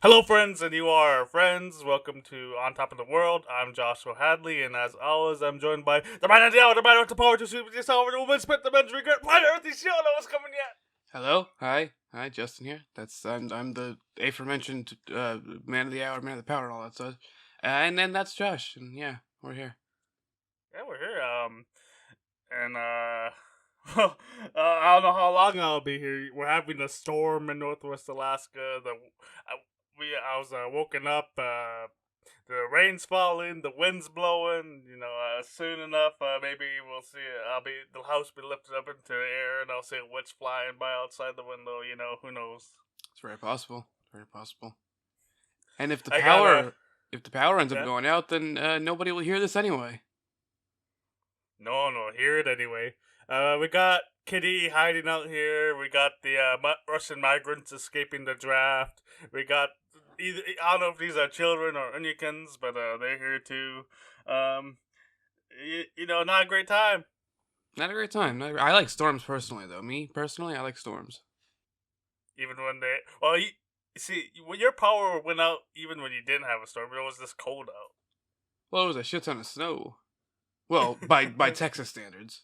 Hello, friends, and you are our friends. Welcome to On Top of the World. I'm Joshua Hadley, and as always, I'm joined by the man of the hour, the man with the power to sweep this over the woman, spit the men's regret, planet Earth, show no one's coming yet. Hello, hi, Justin here. I'm the aforementioned man of the hour, man of the power, and all that stuff. And then that's Josh, and yeah, we're here. Yeah, we're here. And I don't know how long I'll be here. We're having a storm in Northwest Alaska. I was woken up. The rain's falling, the wind's blowing. Soon enough, maybe we'll see. The house be lifted up into the air, and I'll see a witch flying by outside the window. Who knows? It's very possible, very possible. And if the I power, got if the power ends up yeah. going out, then nobody will hear this anyway. No, hear it anyway. We got Kitty hiding out here. We got the Russian migrants escaping the draft. We got I don't know if these are children or Unikins, but they're here too. Not a great time. Not a great time. I like storms personally, though. Me personally, I like storms. Even when you see, when your power went out, even when you didn't have a storm, it was this cold out. Well, it was a shit ton of snow. Well, by Texas standards,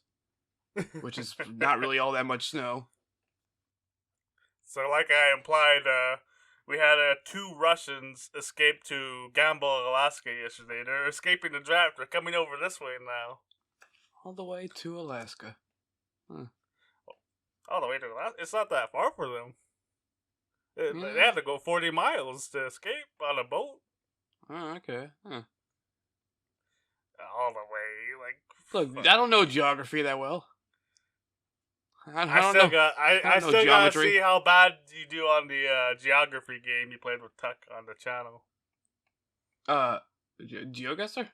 which is not really all that much snow. So, like I implied, we had two Russians escape to Gamble, Alaska yesterday. They're escaping the draft. They're coming over this way now. All the way to Alaska. Huh. All the way to Alaska? It's not that far for them. They had to go 40 miles to escape on a boat. Oh, okay. Huh. All the way, like. Look, I don't know geography that well. I still gotta see how bad you do on the geography game you played with Tuck on the channel. GeoGuessr?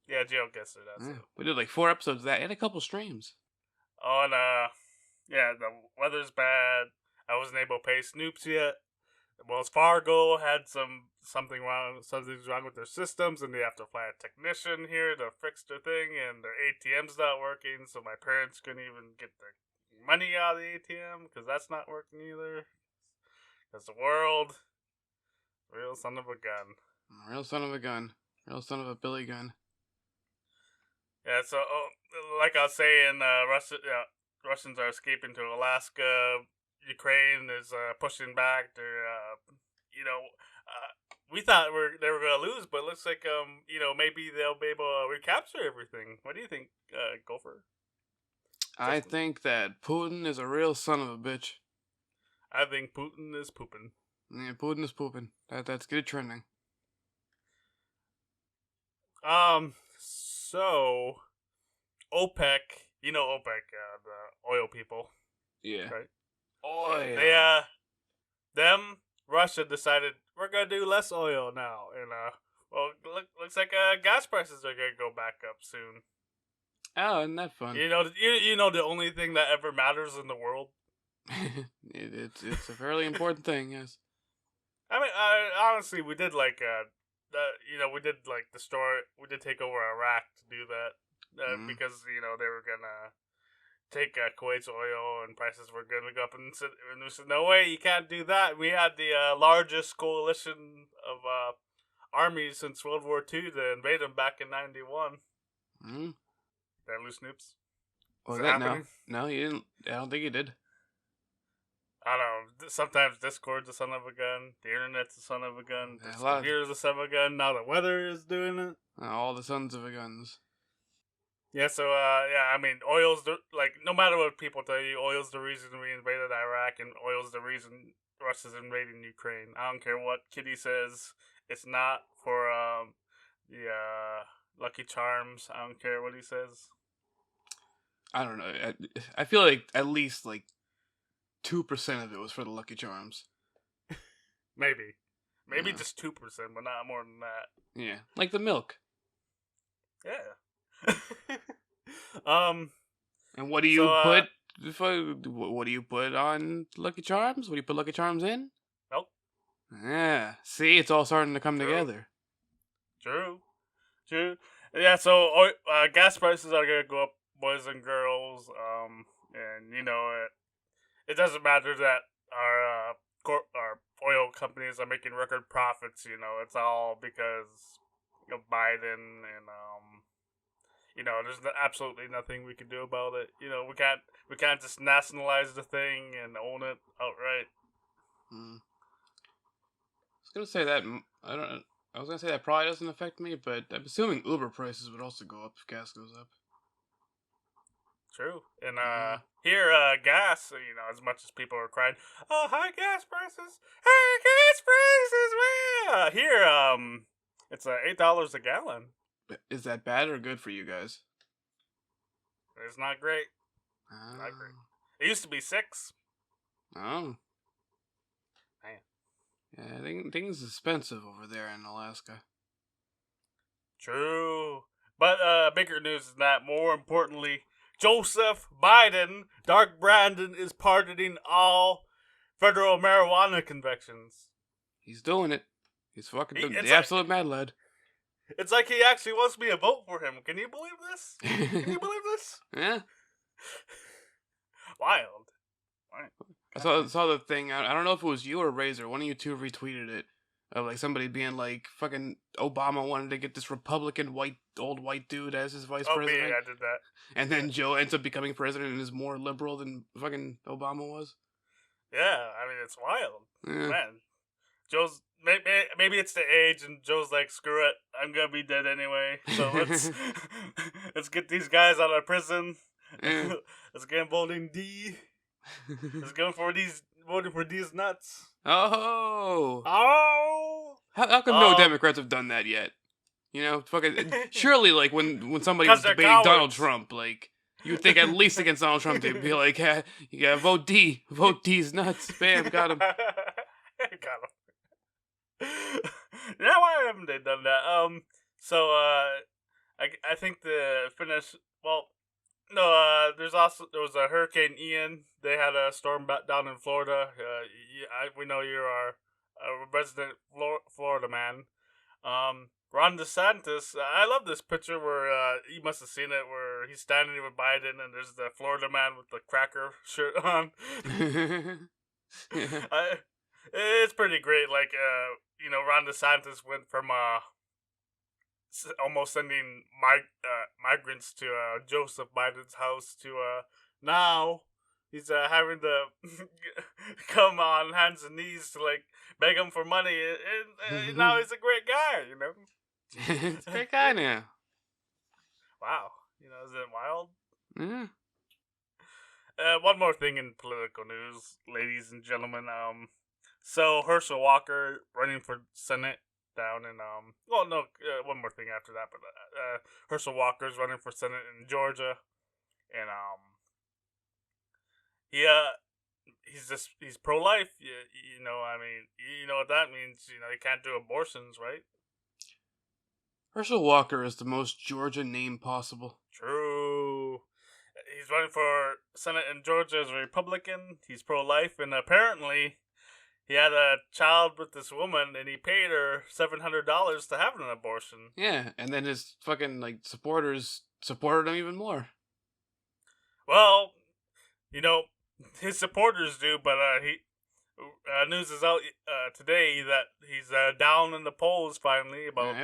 Yeah, GeoGuessr, that's it. We did like 4 episodes of that and a couple streams. Oh, and yeah, the weather's bad. I wasn't able to pay Snoops yet. Wells Fargo had something's wrong with their systems, and they have to fly a technician here to fix their thing, and their ATM's not working, so my parents couldn't even get their money out of the ATM because that's not working either. Because the world, real son of a gun. Real son of a gun. Real son of a Billy gun. Yeah, so like I was saying, Russians are escaping to Alaska. Ukraine is pushing back. We thought they were gonna lose, but it looks like maybe they'll be able to recapture everything. What do you think, Gopher? I think that Putin is a real son of a bitch. I think Putin is pooping. Yeah, Putin is pooping. That's good trending. So OPEC, OPEC, the oil people. Yeah. Right. Oil. Russia decided we're gonna do less oil now, and looks like gas prices are gonna go back up soon. Oh, isn't that fun? You know the only thing that ever matters in the world. It's a fairly important thing, yes. I mean, honestly, we did we did we did take over Iraq to do that because they were gonna take Kuwait's oil and prices were gonna go up, and we said no way, you can't do that. We had the largest coalition of armies since World War II to invade them back in '91. Mm. Did I lose Snoops? Was that happening? No, you didn't. I don't think you did. I don't know. Sometimes Discord's a son of a gun. The internet's a son of a gun. Here's a son of a gun. Now the weather is doing it. All the sons of a guns. Yeah, so, I mean, oil's no matter what people tell you, oil's the reason we invaded Iraq, and oil's the reason Russia's invading Ukraine. I don't care what Kitty says. It's not for, the, Lucky Charms. I don't care what he says. I don't know. I feel like at least, 2% of it was for the Lucky Charms. Maybe just 2%, but not more than that. Yeah, like the milk. Yeah. And what do you put? What do you put on Lucky Charms? What do you put Lucky Charms in? Milk. Yeah. See, it's all starting to come together. True. Yeah. So gas prices are gonna go up, boys and girls. And it doesn't matter that our or oil companies are making record profits. It's all because of Biden and there's absolutely nothing we can do about it. We can't just nationalize the thing and own it outright. Hmm. I was gonna say that I don't. I was gonna say that probably doesn't affect me, but I'm assuming Uber prices would also go up if gas goes up. True. And Yeah. here, gas. As much as people are crying, oh, high gas prices, high gas prices. Well, here, it's $8 a gallon. Is that bad or good for you guys? It's not great. Not great. It used to be 6. Oh. Man. Yeah, things expensive over there in Alaska. True. But bigger news is that. More importantly, Joseph Biden, Dark Brandon, is pardoning all federal marijuana convictions. He's doing it. He's fucking doing it's the absolute mad lad. It's like he actually wants me to vote for him. Can you believe this? Can you believe this? Yeah. Wild. I saw the thing. I don't know if it was you or Razor. One of you two retweeted it. Of like somebody being like, fucking Obama wanted to get this Republican old white dude as his vice president. Me, I did that. And then Joe ends up becoming president and is more liberal than fucking Obama was. Yeah, I mean, it's wild. Yeah. Man. Joe's, maybe it's the age, and Joe's like, screw it, I'm gonna be dead anyway. So let's get these guys out of prison. Yeah. Let's get them voting D. Let's go voting for these nuts. Oh. How come no Democrats have done that yet? Fucking surely, like when somebody was debating cowards. Donald Trump, like you would think at least against Donald Trump they'd be like, you gotta vote D's nuts, bam, got him. Got him. Yeah, why haven't they done that? So I think the finish. Well, no. There was a Hurricane Ian. They had a storm down in Florida. We know you're a resident Florida man. Ron DeSantis. I love this picture where you must have seen it, where he's standing with Biden and there's the Florida man with the cracker shirt on. Yeah. It's pretty great. Like, Ron DeSantis went from almost sending migrants to Joseph Biden's house to now he's having to come on hands and knees to like beg him for money. And now he's a great guy, He's a great guy now. Wow. Is it wild? Yeah. One more thing in political news, ladies and gentlemen. So Herschel Walker running for Senate down in one more thing after that, but Herschel Walker's running for Senate in Georgia, and he's pro-life. I mean, you know what that means. You can't do abortions, right? Herschel Walker is the most Georgia name possible. True. He's running for Senate in Georgia as a Republican. He's pro-life, and apparently he had a child with this woman, and he paid her $700 to have an abortion. Yeah, and then his fucking supporters supported him even more. Well, his supporters do, but news is out today that he's down in the polls finally about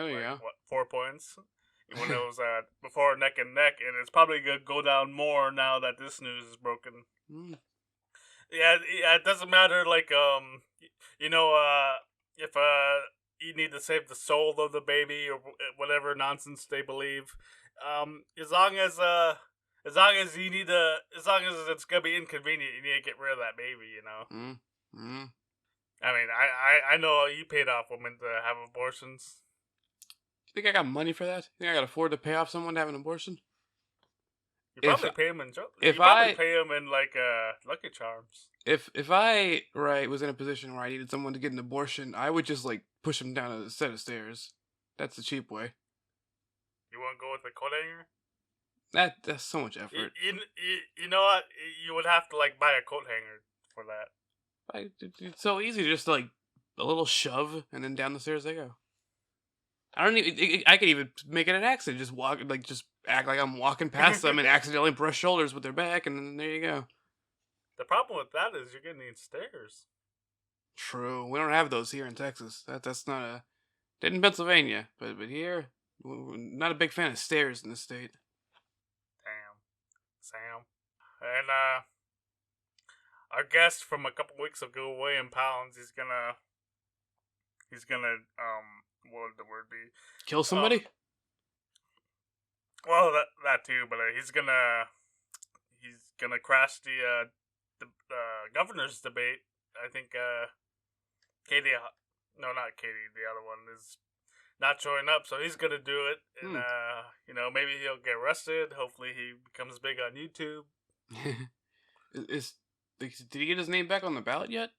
4 points. When it was before neck and neck, and it's probably gonna go down more now that this news is broken. Mm. Yeah, it doesn't matter. Like, if you need to save the soul of the baby or whatever nonsense they believe, as long as it's gonna be inconvenient, you need to get rid of that baby. Mm. Mm. I mean, I know you paid off women to have abortions. You think I got money for that? You think I got afford to pay off someone to have an abortion? You probably pay them in like Lucky Charms. If I was in a position where I needed someone to get an abortion, I would just push them down a set of stairs. That's the cheap way. You want to go with the coat hanger? That's so much effort. You know what? You would have to buy a coat hanger for that. It's so easy, just a little shove and then down the stairs they go. I could even make it an accident. Just walk, just act like I'm walking past them and accidentally brush shoulders with their back, and then there you go. The problem with that is you're gonna need stairs. True. We don't have those here in Texas. That's not a. Did in Pennsylvania, but here, we're not a big fan of stairs in the state. Damn, Sam. And our guest from a couple weeks ago, William Pounds, he's gonna what would the word be? Kill somebody? Well, that too, but he's gonna crash the governor's debate. I think Katie, no, not Katie, the other one is not showing up, so he's gonna do it, and maybe he'll get arrested. Hopefully, he becomes big on YouTube. Did he get his name back on the ballot yet?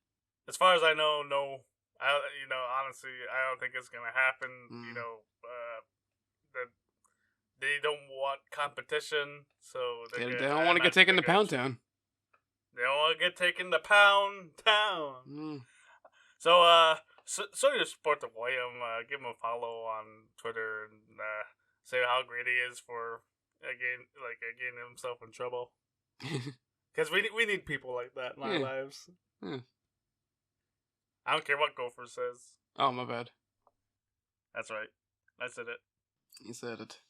As far as I know, no. Honestly, I don't think it's gonna happen. They don't want competition, so they don't want to get taken to Pound Town. They don't want to get taken to Pound Town. So, so you support the William. Give him a follow on Twitter and say how great he is for getting himself in trouble. Because we need people like that in our lives. Yeah. I don't care what Gopher says. Oh, my bad. That's right. I said it. You said it.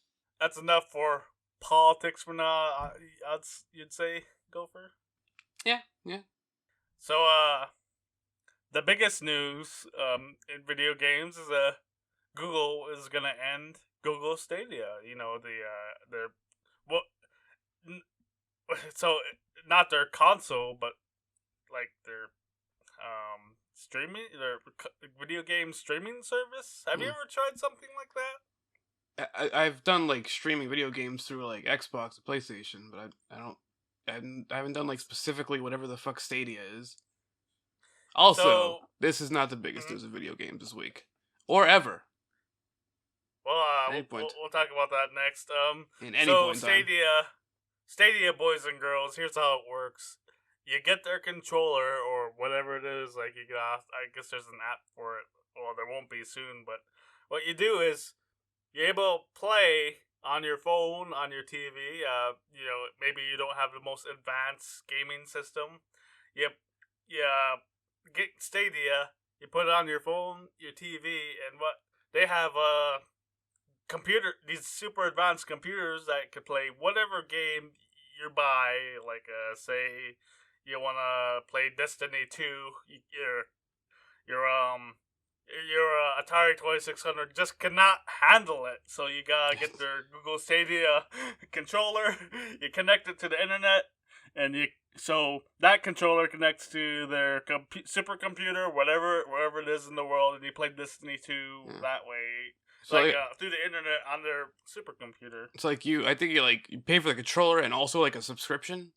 That's enough for politics for now, you'd say, Gopher? Yeah. So, the biggest news in video games is Google is going to end Google Stadia. So, not their console, but, like, their their video game streaming service. Have you ever tried something like that? I've done like streaming video games through like Xbox or PlayStation, but I haven't done like specifically whatever the fuck Stadia is. Also, this is not the biggest news of video games this week or ever. Well, we'll talk about that next. In any point Stadia, boys and girls. Here's how it works. You get their controller or whatever it is. Like you get off. I guess there's an app for it. Well, there won't be soon, but what you do is you're able to play on your phone, on your TV. Maybe you don't have the most advanced gaming system. You get Stadia. You put it on your phone, your TV, and what they have these super advanced computers that can play whatever game you buy. Like say you want to play Destiny 2, your Atari 2600 just cannot handle it. So you gotta get their Google Stadia controller. You connect it to the internet, and so that controller connects to their supercomputer, wherever it is in the world, and you play Destiny 2 that way. So through the internet on their supercomputer. It's like I think you pay for the controller and also like a subscription.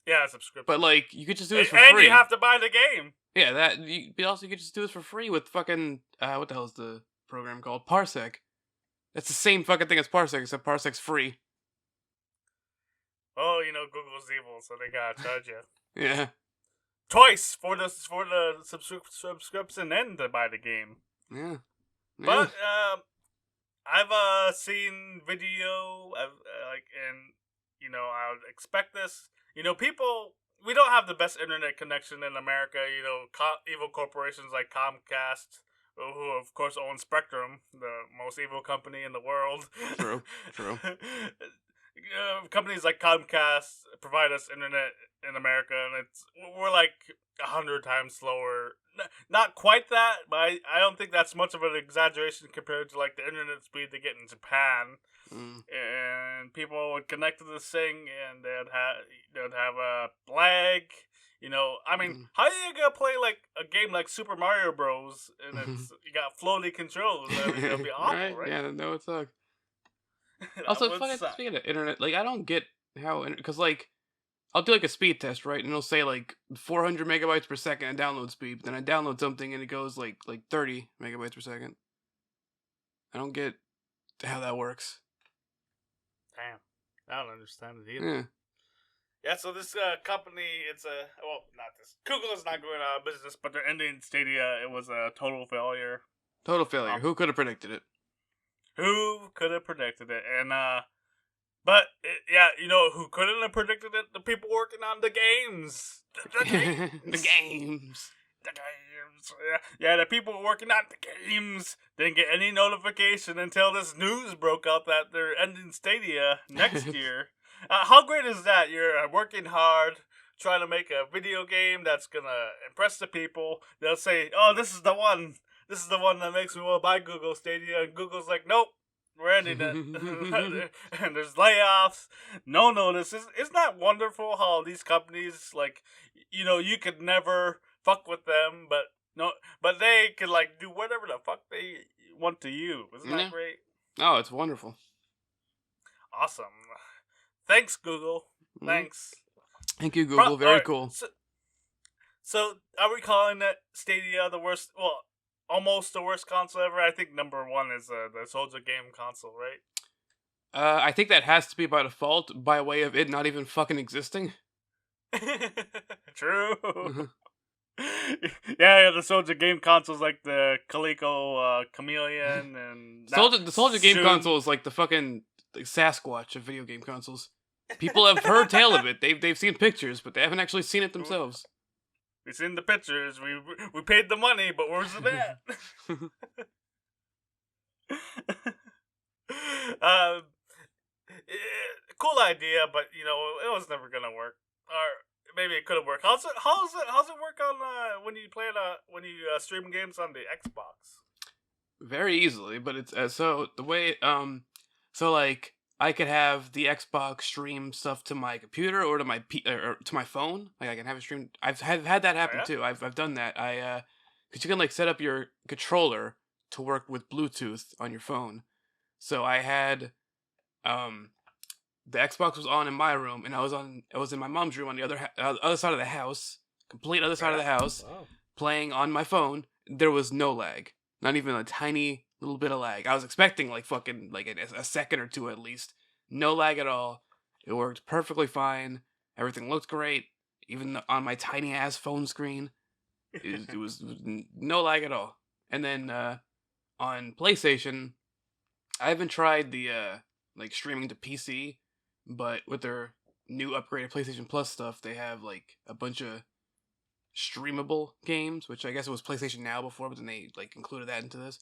Yeah, a subscription. But like you could just do this for free. And you have to buy the game. Yeah, you could just do this for free with fucking what the hell is the program called? Parsec. That's the same fucking thing as Parsec, except Parsec's free. Oh, Google's evil, so they gotta charge you. Yeah. Twice for the subscription and to buy the game. Yeah. But I've seen video I would expect this. People. We don't have the best internet connection in America. Evil corporations like Comcast, who of course owns Spectrum, the most evil company in the world. True. Companies like Comcast provide us internet in America, and we're like 100 times slower. Not quite that, but I don't think that's much of an exaggeration compared to like the internet speed they get in Japan. And people would connect to this thing, and they'd have a lag. How are you gonna play like a game like Super Mario Bros. And you got floaty controls? It'll be awful, right? Yeah, no, it sucks. Also, speaking of internet, like I don't get how, because like I'll do like a speed test, right? And it'll say like 400 megabytes per second in download speed. But then I download something and it goes like 30 megabytes per second. I don't get how that works. Damn, I don't understand it either. Yeah, so this company, Google is not going out of business, but they're ending Stadia. It was a total failure. Total failure. Who could have predicted it? Who could have predicted it? And but who couldn't have predicted it? The people working on the games. The games. the games. Yeah, the people working on the games didn't get any notification until this news broke out that they're ending Stadia next year. How great is that? You're working hard, trying to make a video game that's gonna impress the people. They'll say, "Oh, this is the one. This is the one that makes me want to buy Google Stadia." And Google's like, "Nope, we're ending it." And there's layoffs. No notice. Isn't that wonderful how these companies, like, you could never fuck with them, but they could, like, do whatever the fuck they want to you. Isn't that great? Oh, it's wonderful. Awesome. Thanks, Google. Thanks. Thank you, Google. Very cool. So, are we calling that Stadia the worst? Well, almost the worst console ever? I think number one is the Soldier game console, right? I think that has to be by default, by way of it not even fucking existing. True. Yeah, the Soldier game console is like the Coleco Chameleon and the Soldier game console is like the fucking Sasquatch of video game consoles. People have heard tale of it. They've seen pictures, but they haven't actually seen it themselves. We've seen the pictures. We paid the money, but where's it at? Cool idea, but it was never gonna work. Or maybe it could have worked. How's it work on when you stream games on the Xbox? Very easily, but it's so the way so like I could have the Xbox stream stuff to my computer or to my or to my phone. Like I can have it streamed. I've had that happen too. I've done that. Because you can like set up your controller to work with Bluetooth on your phone. So I had the Xbox was on in my room, and I was in my mom's room on the other side of the house, complete other side of the house, playing on my phone. There was no lag, not even a tiny little bit of lag. I was expecting like fucking like a second or two at least. No lag at all. It worked perfectly fine. Everything looked great, even on my tiny ass phone screen. It was no lag at all. And then on PlayStation, I haven't tried the like streaming to PC, but with their new upgraded PlayStation Plus stuff, they have like a bunch of streamable games, which I guess it was PlayStation Now before, but then they like included that into this.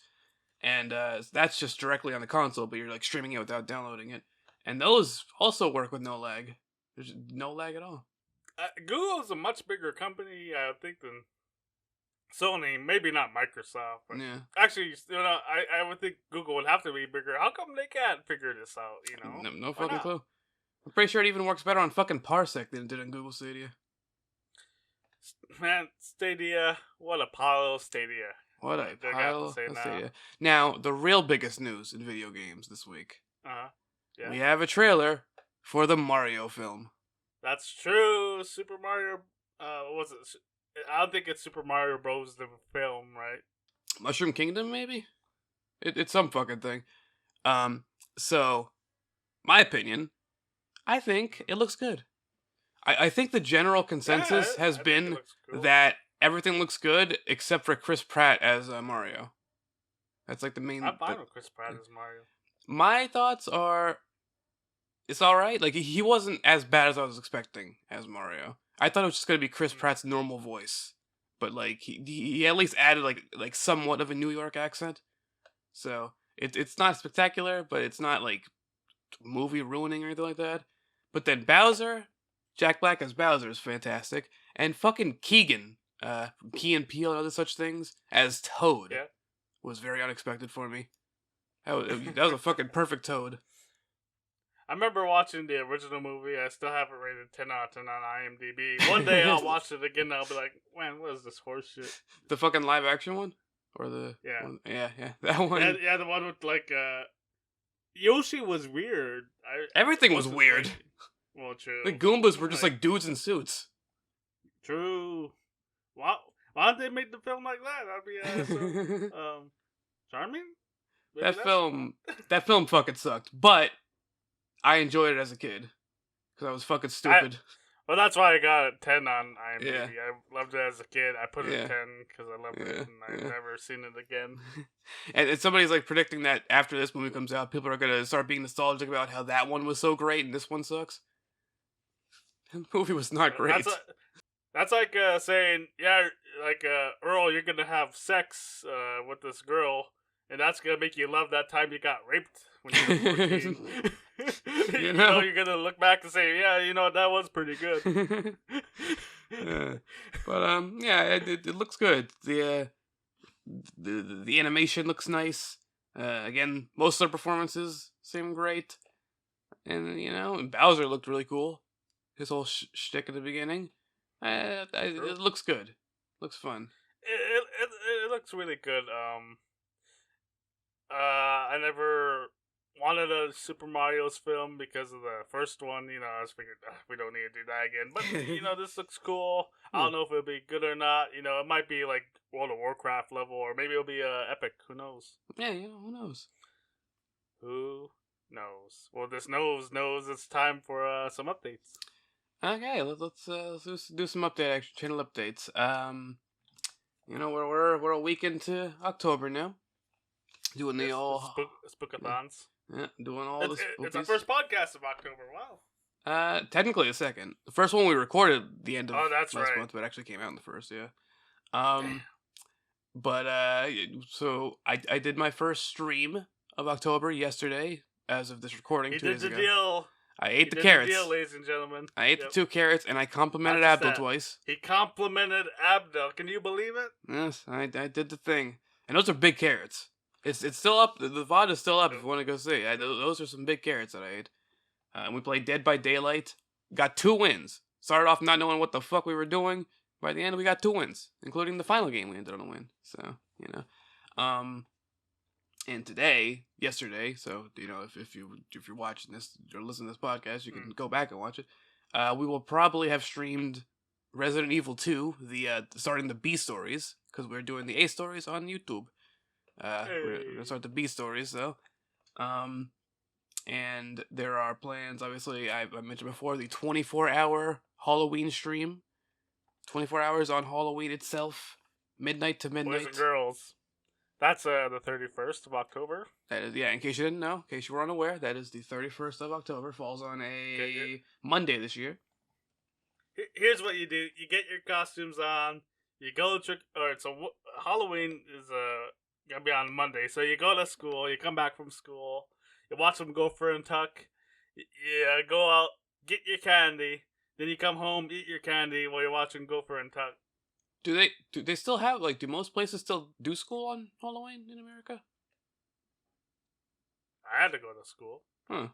And that's just directly on the console, but you're like streaming it without downloading it. And those also work with no lag. There's no lag at all. Google's a much bigger company, I think, than Sony. Maybe not Microsoft. But yeah. Actually, I would think Google would have to be bigger. How come they can't figure this out? No fucking clue. I'm pretty sure it even works better on fucking Parsec than it did on Google Stadia. Man, Stadia, what a pile of Stadia. What a pile of Stadia. Now, the real biggest news in video games this week. Yeah. We have a trailer for the Mario film. That's true. Super Mario, what was it? I don't think it's Super Mario Bros. The film, right? Mushroom Kingdom, maybe? It's some fucking thing. So, my opinion, I think it looks good. I think the general consensus has been that everything looks good except for Chris Pratt as Mario. That's like the main... I'm fine with Chris Pratt as Mario. My thoughts are... It's alright. Like, he wasn't as bad as I was expecting as Mario. I thought it was just going to be Chris Pratt's normal voice. But, like, he at least added, like somewhat of a New York accent. So, it's not spectacular, but it's not, like, movie ruining or anything like that. But then Bowser... Jack Black as Bowser is fantastic. And fucking Keegan, Key and Peele and other such things, as Toad was very unexpected for me. That was a fucking perfect Toad. I remember watching the original movie. I still have it rated 10 out of 10 on IMDb. One day I'll watch it again and I'll be like, man, what is this horse shit? The fucking live action one? Or the... Yeah. One? Yeah, that one. Yeah, the one with like, Yoshi was weird. Everything was weird. Well, true. The Goombas were just like dudes in suits. True. Why don't they make the film like that? That'd be charming. Maybe that film fucking sucked. But I enjoyed it as a kid because I was fucking stupid. Well, that's why I got it 10 on IMDb. Yeah. I loved it as a kid. I put it 10 because I loved it, and I've never seen it again. And somebody's like predicting that after this movie comes out, people are gonna start being nostalgic about how that one was so great and this one sucks. The movie was not great. That's like saying, yeah, like Earl, you're gonna have sex with this girl, and that's gonna make you love that time you got raped when you were 14. You know, you're gonna look back and say, yeah, that was pretty good. But yeah, it looks good. The animation looks nice. Again, most of the performances seem great, and Bowser looked really cool. His whole shtick at the beginning. It looks good. Looks fun. It looks really good. I never wanted a Super Mario's film because of the first one. I was figured we don't need to do that again. But this looks cool. I don't know if it'll be good or not. It might be like World of Warcraft level, or maybe it'll be epic. Who knows? Yeah, who knows? Who knows? Well, this knows it's time for some updates. Okay, let's do some channel updates. We're a week into October now. Doing the all spookathons. Yeah, doing all this. It's our first podcast of October. Wow. Technically the second. The first one we recorded the end of last month, but it actually came out in the first. Yeah. But so I did my first stream of October yesterday, as of this recording. He 2 days did the ago. Deal. I ate the carrots. The deal, ladies and gentlemen. I ate the 2 carrots, and I complimented Abdul twice. He complimented Abdul. Can you believe it? Yes, I did the thing. And those are big carrots. It's still up. The VOD is still up if you want to go see. Those are some big carrots that I ate. And we played Dead by Daylight. Got 2 wins. Started off not knowing what the fuck we were doing. By the end, we got 2 wins, including the final game we ended on a win. So, and yesterday, so if you're watching this or listening to this podcast, you can go back and watch it. We will probably have streamed Resident Evil 2, starting the B stories, because we're doing the A stories on YouTube. We're gonna start the B stories though. And there are plans, obviously, I mentioned before, the 24-hour Halloween stream. 24 hours on Halloween itself, midnight to midnight. Boys and girls. That's the 31st of October. That is, in case you didn't know, in case you were unaware, that is the 31st of October. Falls on a Monday this year. Here's what you do: you get your costumes on, you go trick. Halloween is gonna be on Monday, so you go to school, you come back from school, you watch them Gopher and Tuck, you go out, get your candy, then you come home, eat your candy while you're watching Gopher and Tuck. Do they still have, do most places still do school on Halloween in America? I had to go to school. Huh.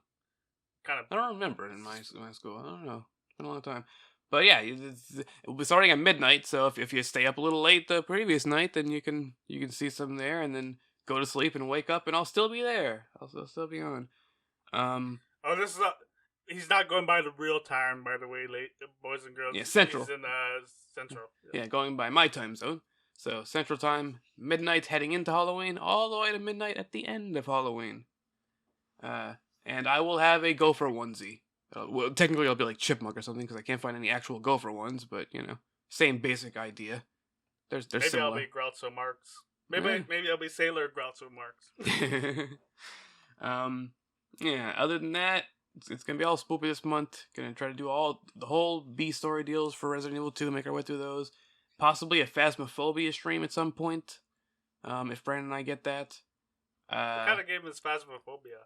Kind of. I don't remember in my school. I don't know. It's been a long time. But yeah, it'll be starting at midnight. So if you stay up a little late the previous night, then you can see some there, and then go to sleep and wake up, and I'll still be there. I'll still be on. This is he's not going by the real time, by the way, boys and girls. Yeah, Central. He's in Central. Yeah, going by my time zone. So Central Time, midnight heading into Halloween, all the way to midnight at the end of Halloween. And I will have a Gopher onesie. Well, technically it'll be like Chipmunk or something, because I can't find any actual Gopher ones, but, same basic idea. They're maybe similar. Maybe I'll be Groucho Marx. Maybe I'll be Sailor Groucho Marx. Yeah, other than that, it's going to be all spoopy this month. Going to try to do the whole B story deals for Resident Evil 2, make our way through those. Possibly a Phasmophobia stream at some point, if Brandon and I get that. What kind of game is Phasmophobia?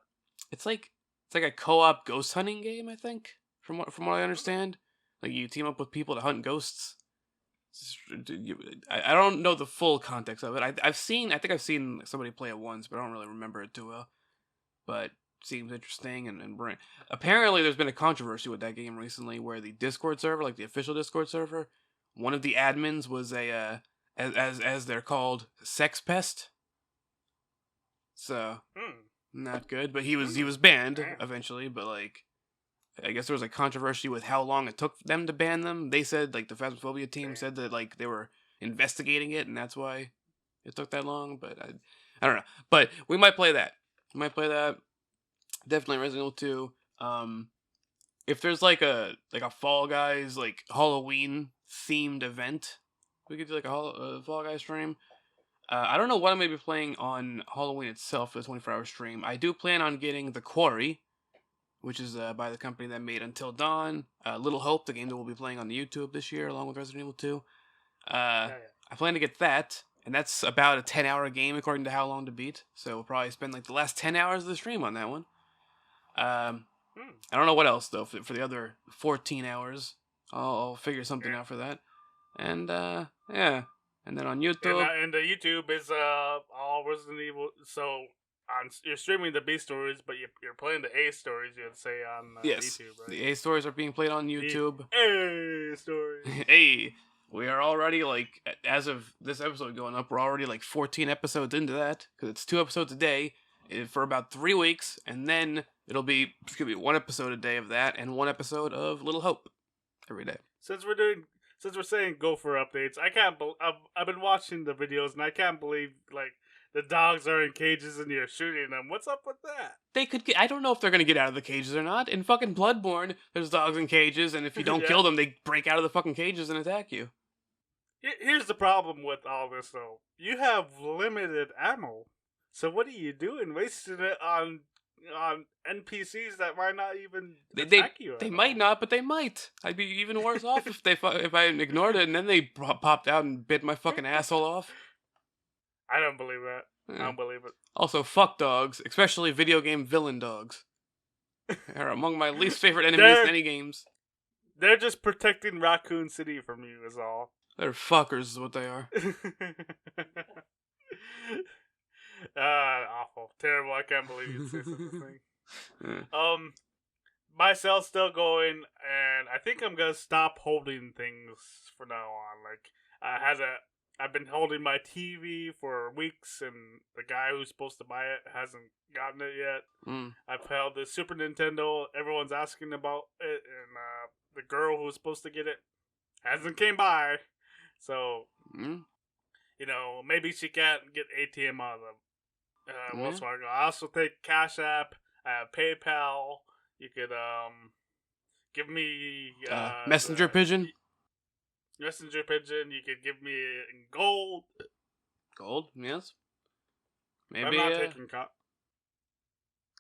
It's like a co-op ghost hunting game, I think, from what I understand. Like, you team up with people to hunt ghosts. I don't know the full context of it. I think I've seen somebody play it once, but I don't really remember it too well. But seems interesting and apparently there's been a controversy with that game recently, where the Discord server, like the official Discord server, one of the admins was a as they're called, sex pest. So not good, but he was banned eventually. But I guess there was a controversy with how long it took them to ban them. They said, the Phasmophobia team said that they were investigating it, and that's why it took that long. But I don't know. But we might play that. Definitely Resident Evil 2. If there's a Fall Guys Halloween themed event, we could do a Fall Guys stream. I don't know what I'm gonna be playing on Halloween itself for the 24-hour stream. I do plan on getting The Quarry, which is by the company that made Until Dawn, Little Hope, the game that we'll be playing on the YouTube this year, along with Resident Evil 2. I plan to get that, and that's about a 10-hour game according to How Long to Beat. So we'll probably spend like the last 10 hours of the stream on that one. I don't know what else though for the other 14 hours. I'll figure something out for that. And yeah, and then on YouTube. And the YouTube is all Resident Evil. So you're streaming the B stories, but you're playing the A stories. You'd say on YouTube, right? The A stories are being played on YouTube. The A stories. Hey. We are already, like, as of this episode going up, we're already, like, 14 episodes into that. Because it's 2 episodes a day for about 3 weeks. And then it'll be 1 episode a day of that and 1 episode of Little Hope every day. Since we're saying Gopher updates, I've been watching the videos, and I can't believe, like, the dogs are in cages and you're shooting them. What's up with that? They could I don't know if they're going to get out of the cages or not. In fucking Bloodborne, there's dogs in cages. And if you don't kill them, they break out of the fucking cages and attack you. Here's the problem with all this, though. You have limited ammo. So what are you doing? Wasting it on NPCs that might not even attack you. They might not, but they might. I'd be even worse off if I ignored it and then they popped out and bit my fucking asshole off. I don't believe that. I don't believe it. Also, fuck dogs, especially video game villain dogs. They're among my least favorite enemies in any games. They're just protecting Raccoon City from you, is all. They're fuckers is what they are. Awful. Terrible. I can't believe you'd say such a thing. My sale's still going, and I think I'm gonna stop holding things for now on. Like, I've been holding my TV for weeks, and the guy who's supposed to buy it hasn't gotten it yet. I've held the Super Nintendo. Everyone's asking about it, and the girl who was supposed to get it hasn't came by. So, you know, maybe she can't get ATM out of them. Wells Fargo. I also take Cash App. I have PayPal. You could give me Messenger Pigeon. Messenger Pigeon. You could give me gold. Gold, yes. Maybe. I'm not taking.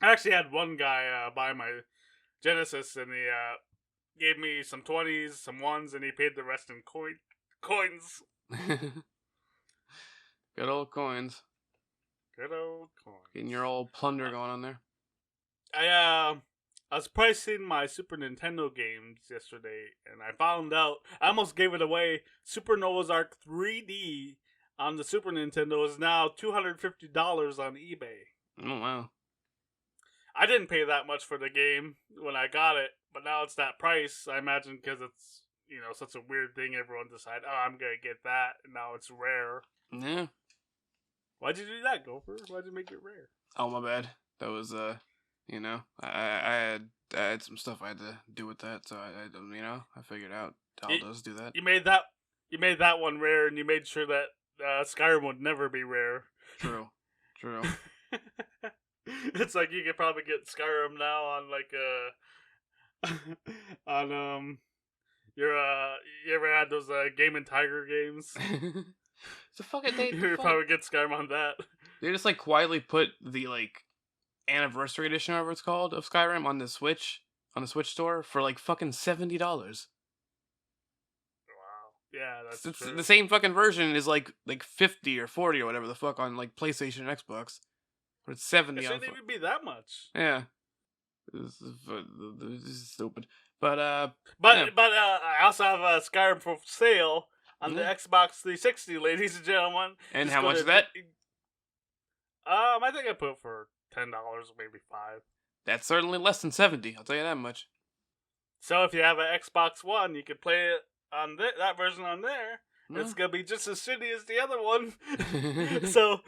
I actually had one guy buy my Genesis, and he gave me some 20s, some 1s, and he paid the rest in coins. Good old coins. Good old coins. Getting your old plunder going on there. I was pricing my Super Nintendo games yesterday, and I found out I almost gave it away. Supernova's Arc 3D on the Super Nintendo is now $250 on eBay. Oh wow! I didn't pay that much for the game when I got it, but now it's that price. I imagine because it's, you know, such a weird thing. Everyone decided, oh, I'm gonna get that, and now it's rare. Yeah. Why'd you do that, Gopher? Why'd you make it rare? Oh, my bad. That was you know, I had some stuff I had to do with that, so I you know, I figured out how does do that. You made that one rare, and you made sure that Skyrim would never be rare. True. It's like you could probably get Skyrim now on like on you ever had those Game and Tiger games? So fucking you probably get Skyrim on that. They just like quietly put the like anniversary edition, whatever it's called, of Skyrim on the Switch store for like fucking $70. Wow. Yeah, that's true. The same fucking version is like 50 or 40 or whatever the fuck on like PlayStation and Xbox. But it's 70 it shouldn't even be that much. Yeah. This is stupid. But I also have a Skyrim for sale on the Xbox 360, ladies and gentlemen. And how much is that? I think I put it for $10, maybe $5. That's certainly less than 70. I'll tell you that much. So if you have an Xbox One, you can play it on that version on there. It's gonna be just as shitty as the other one. So,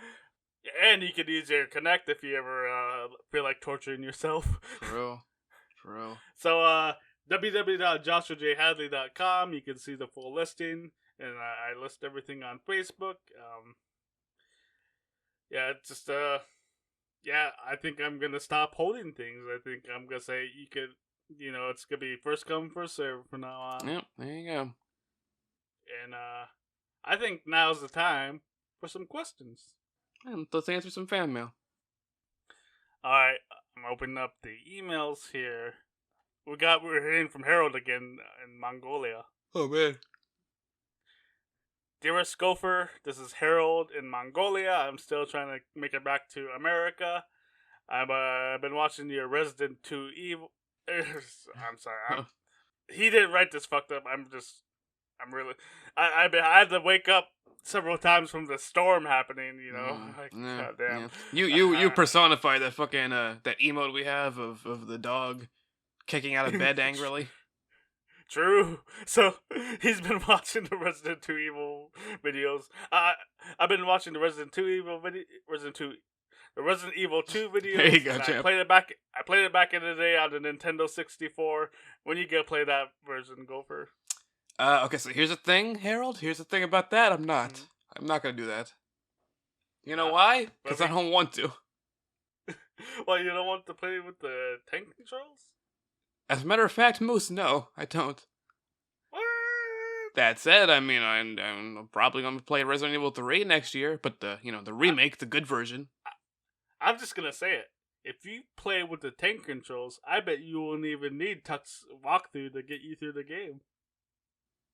and you could use your Kinect if you ever feel like torturing yourself. True. So www.joshuajhadley.com. You can see the full listing, and I list everything on Facebook. Yeah, it's just yeah, I think I'm gonna stop holding things. I think I'm gonna say you could, you know, it's gonna be first come first serve from now on. Yep, there you go. And I think now's the time for some questions. And let's answer some fan mail. All right, I'm opening up the emails here. We're hearing from Harold again in Mongolia. Oh man. Dearest Gopher, this is Harold in Mongolia. I'm still trying to make it back to America. I've been watching your Resident 2 Evil. I'm sorry. He didn't write this fucked up. I had to wake up several times from the storm happening, you know. God damn. Yeah. You personify that fucking that emote we have of the dog kicking out of bed angrily. True. So he's been watching the Resident 2 Evil videos. I've been watching the Resident 2 Evil the Resident Evil 2 videos. There you go, champ. I played it back in the day on the Nintendo 64. When you go play that version, Gopher? Okay, so here's the thing, Harold. Here's the thing about that. I'm not gonna do that. You know why? Because I don't want to. Well, you don't want to play with the tank controls? As a matter of fact, Moose, no, I don't. What? That said, I mean, I'm probably gonna play Resident Evil 3 next year, but the remake, the good version. I'm just gonna say it. If you play with the tank controls, I bet you won't even need Tuck's walkthrough to get you through the game.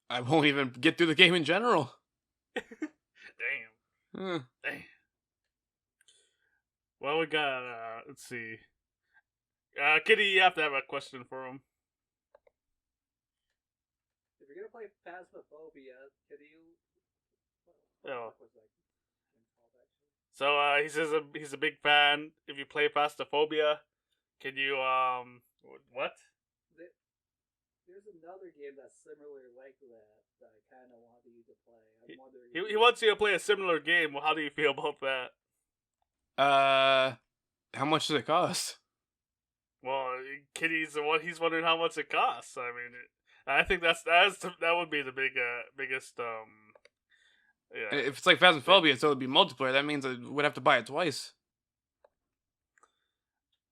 I won't even get through the game in general. Damn. Damn. Well, we got, let's see. Kitty, you have to have a question for him. If you're gonna play Phasmophobia, could you... Oh. So, he says he's a big fan. If you play Phasmophobia, can you, what? There's another game that's similar like that I kind of want you to play. I'm wondering... He wants you to play a similar game. Well, how do you feel about that? How much does it cost? Well, Kitty's the one. He's wondering how much it costs. I mean, I think that would be the biggest. Yeah. If it's like Phasmophobia, so it'd be multiplayer. That means I would have to buy it twice.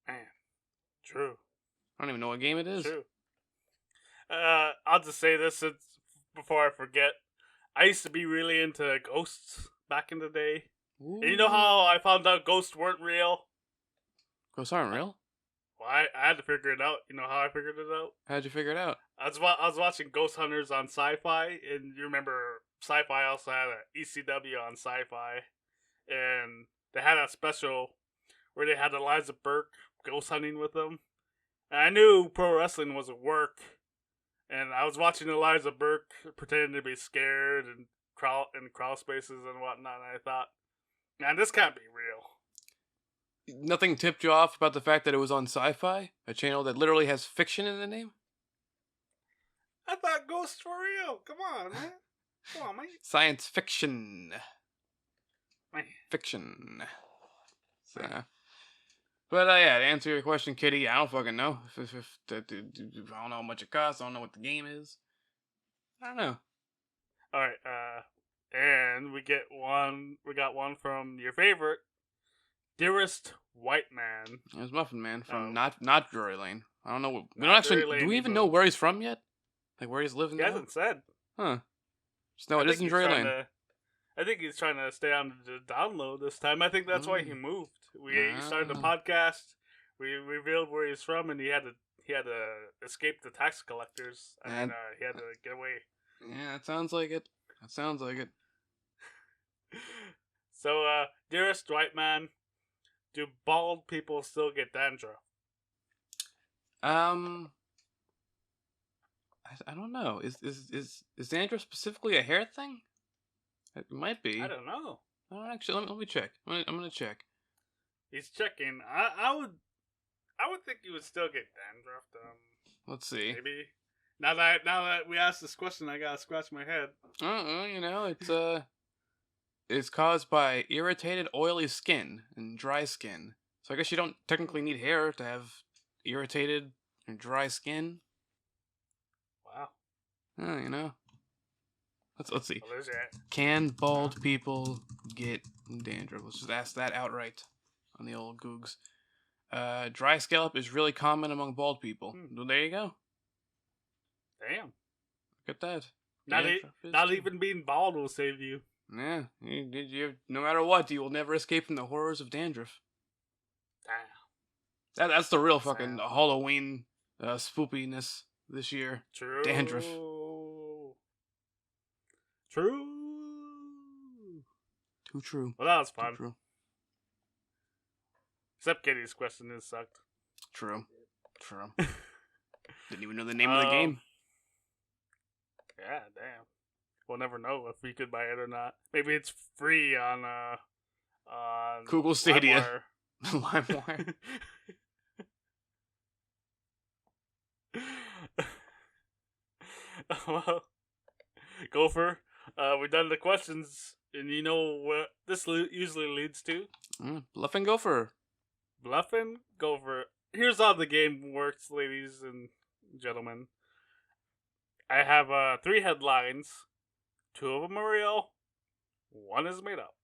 Man, true. I don't even know what game it is. True. I'll just say this before I forget. I used to be really into ghosts back in the day. And you know how I found out ghosts weren't real? Ghosts aren't real? Well, I had to figure it out. You know how I figured it out? How'd you figure it out? I was watching Ghost Hunters on Sci-Fi, and you remember Sci-Fi also had an ECW on Sci-Fi, and they had a special where they had Eliza Burke ghost hunting with them. And I knew pro wrestling was at work, and I was watching Eliza Burke pretending to be scared and crawl spaces and whatnot, and I thought, man, this can't be real. Nothing tipped you off about the fact that it was on Sci-Fi, a channel that literally has fiction in the name? I thought ghosts were real. Come on, man. Come on, man. Science fiction. Man. Fiction. So, but yeah, to answer your question, Kitty, I don't fucking know. I don't know how much it costs. I don't know what the game is. I don't know. All right. And we got one from your favorite, Dearest White Man. There's Muffin Man from not Drury Lane. I don't know. We don't Not actually. Drury Lane, Do we even know where he's from yet? Like where he's living He now? hasn't said. Huh. Just know it isn't Drury Lane. I think he's trying to stay on the download this time. I think that's why he moved. He started the podcast. We revealed where he's from, and he had to escape the tax collectors, and he had to get away. Yeah, that sounds like it. So, Dearest White Man, do bald people still get dandruff? I don't know. Is dandruff specifically a hair thing? It might be. I don't know. I don't actually. Let me check. I'm gonna check. He's checking. I would think you would still get dandruff. Let's see. Maybe. Now that we asked this question, I gotta scratch my head. You know, it's caused by irritated, oily skin and dry skin. So I guess you don't technically need hair to have irritated and dry skin. Wow. You know. Let's see. Well, there's that. Can bald people get dandruff? Let's just ask that outright on the old Googs. Dry scalp is really common among bald people. Well, there you go. Damn. Look at that. Not even being bald will save you. Yeah. You, no matter what, you will never escape from the horrors of dandruff. Damn. That's the real fucking Halloween spoopiness this year. True. Dandruff. True. Too true. Well, that was fun. Too true. Except Kitty's question is sucked. True. Didn't even know the name of the game. Yeah, damn. We'll never know if we could buy it or not. Maybe it's free on Google Stadia. LimeWire. Well, Gopher, we're done the questions, and you know what this usually leads to? Bluffing Gopher. Bluffing Gopher. Here's how the game works, ladies and gentlemen. I have 3 headlines. 2 of them are real. 1 is made up.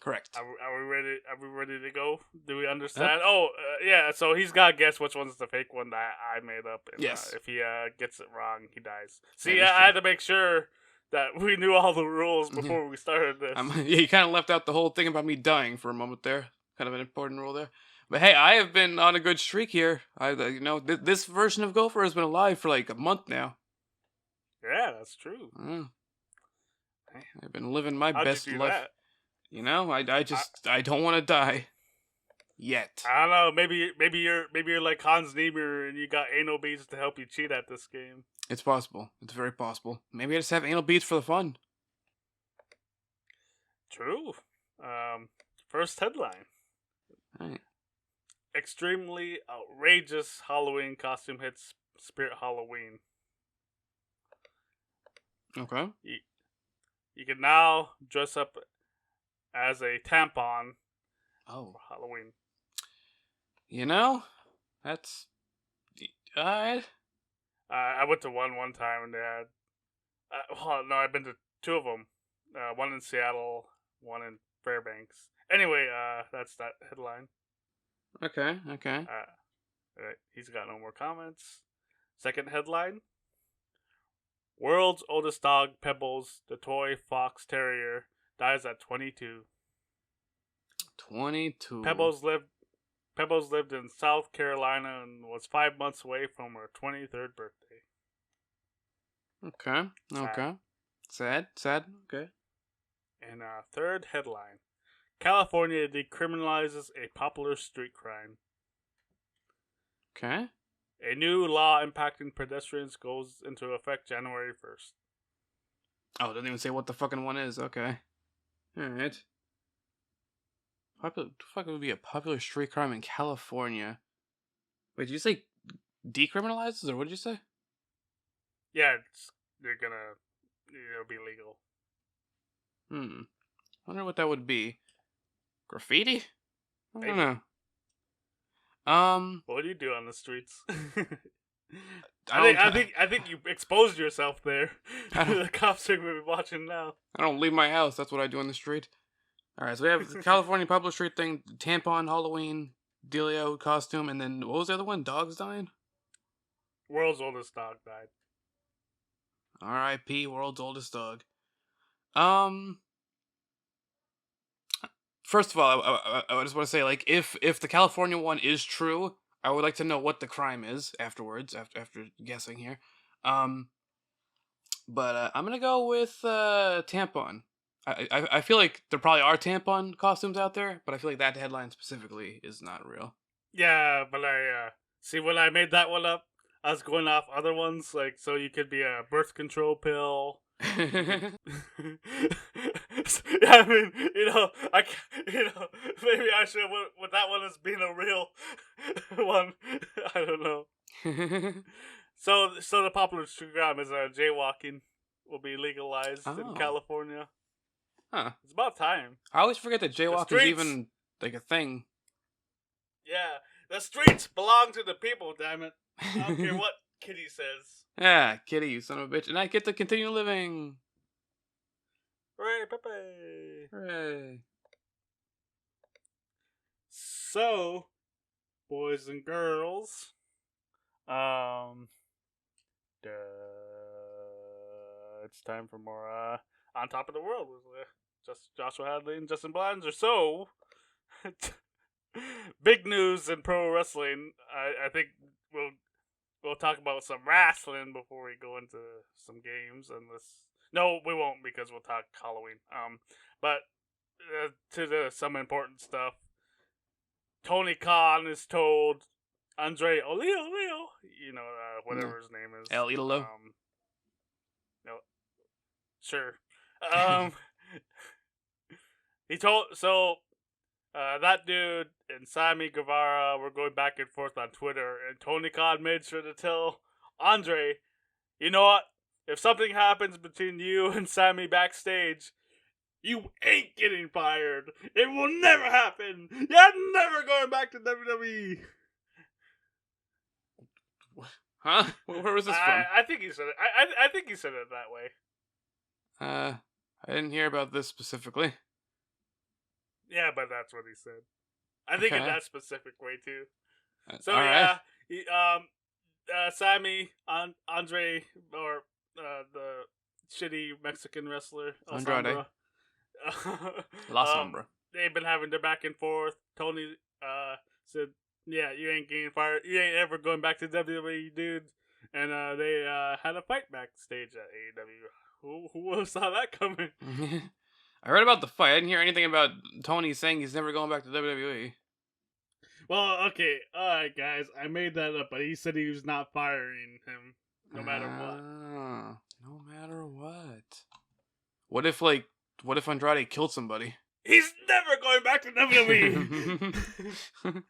Correct. Are we ready? Are we ready to go? Do we understand? Oh, yeah. So he's got to guess which one's the fake one that I made up. And, yes. If he gets it wrong, he dies. See, I had to make sure that we knew all the rules before we started this. Yeah, you kind of left out the whole thing about me dying for a moment there. Kind of an important rule there. But hey, I have been on a good streak here. This version of Gopher has been alive for like a month now. Yeah, that's true. I've been living my best life. That? You know, I don't want to die yet. I don't know. Maybe you're like Hans Niebuhr and you got anal beads to help you cheat at this game. It's possible. It's very possible. Maybe I just have anal beads for the fun. True. First headline. All right. Extremely outrageous Halloween costume hits Spirit Halloween. Okay. You can now dress up as a tampon for Halloween. You know, that's alright. I went to one time and they had. I've been to 2 of them. One in Seattle, one in Fairbanks. Anyway, that's that headline. Okay. He's got no more comments. Second headline. World's oldest dog, Pebbles, the toy fox terrier, dies at 22. 22. Pebbles lived in South Carolina and was 5 months away from her 23rd birthday. Okay. Sad. Okay. And third headline. California decriminalizes a popular street crime. Okay. A new law impacting pedestrians goes into effect January 1st. Oh, it doesn't even say what the fucking one is. Okay. Alright. What the fuck would be a popular street crime in California? Wait, did you say decriminalizes, or what did you say? Yeah, it'll be legal. Wonder what that would be. Graffiti? I don't know. What do you do on the streets? I think you exposed yourself there. The cops are going to be watching now. I don't leave my house. That's what I do on the street. All right, so we have the California public street thing, tampon, Halloween, dealio, costume, and then what was the other one? Dogs dying? World's oldest dog died. R.I.P. World's oldest dog. First of all, I just want to say, like, if the California one is true, I would like to know what the crime is afterwards, after guessing here. But I'm gonna go with tampon. I feel like there probably are tampon costumes out there, but I feel like that headline specifically is not real. Yeah, but I see when I made that one up, I was going off other ones, like so you could be a birth control pill. Yeah, I mean, maybe I should with that one as being a real one. I don't know. So the popular street crime is jaywalking will be legalized in California. Huh. It's about time. I always forget that jaywalk is even like a thing. Yeah, the streets belong to the people. Damn it! I don't care what Kitty says. Yeah, Kitty, you son of a bitch, and I get to continue living. Hooray, Pepe! Hooray! So, boys and girls, it's time for more On Top of the World with just Joshua Hadley and Justin Blanzer. So, big news in pro wrestling. I think we'll talk about some wrestling before we go into some games. No, we won't because we'll talk Halloween. But some important stuff. Tony Khan is told Andre Leo, whatever his name is. El Idolo. No, sure. He told that dude and Sammy Guevara were going back and forth on Twitter, and Tony Khan made sure to tell Andre, you know what? If something happens between you and Sammy backstage, you ain't getting fired. It will never happen. You're never going back to WWE. Huh? Where was this from? I think he said it. I think he said it that way. I didn't hear about this specifically. Yeah, but that's what he said. I think in that specific way too. So right. Sammy, Andre, or the shitty Mexican wrestler Andrade. La Sombra. They've been having their back and forth. Tony said, "Yeah, you ain't getting fired. You ain't ever going back to WWE, dude." And they had a fight backstage at AEW. Who saw that coming? I heard about the fight. I didn't hear anything about Tony saying he's never going back to WWE. Well, okay, alright, guys. I made that up, but he said he was not firing him, no matter what. No matter what. What if Andrade killed somebody? He's never going back to WWE!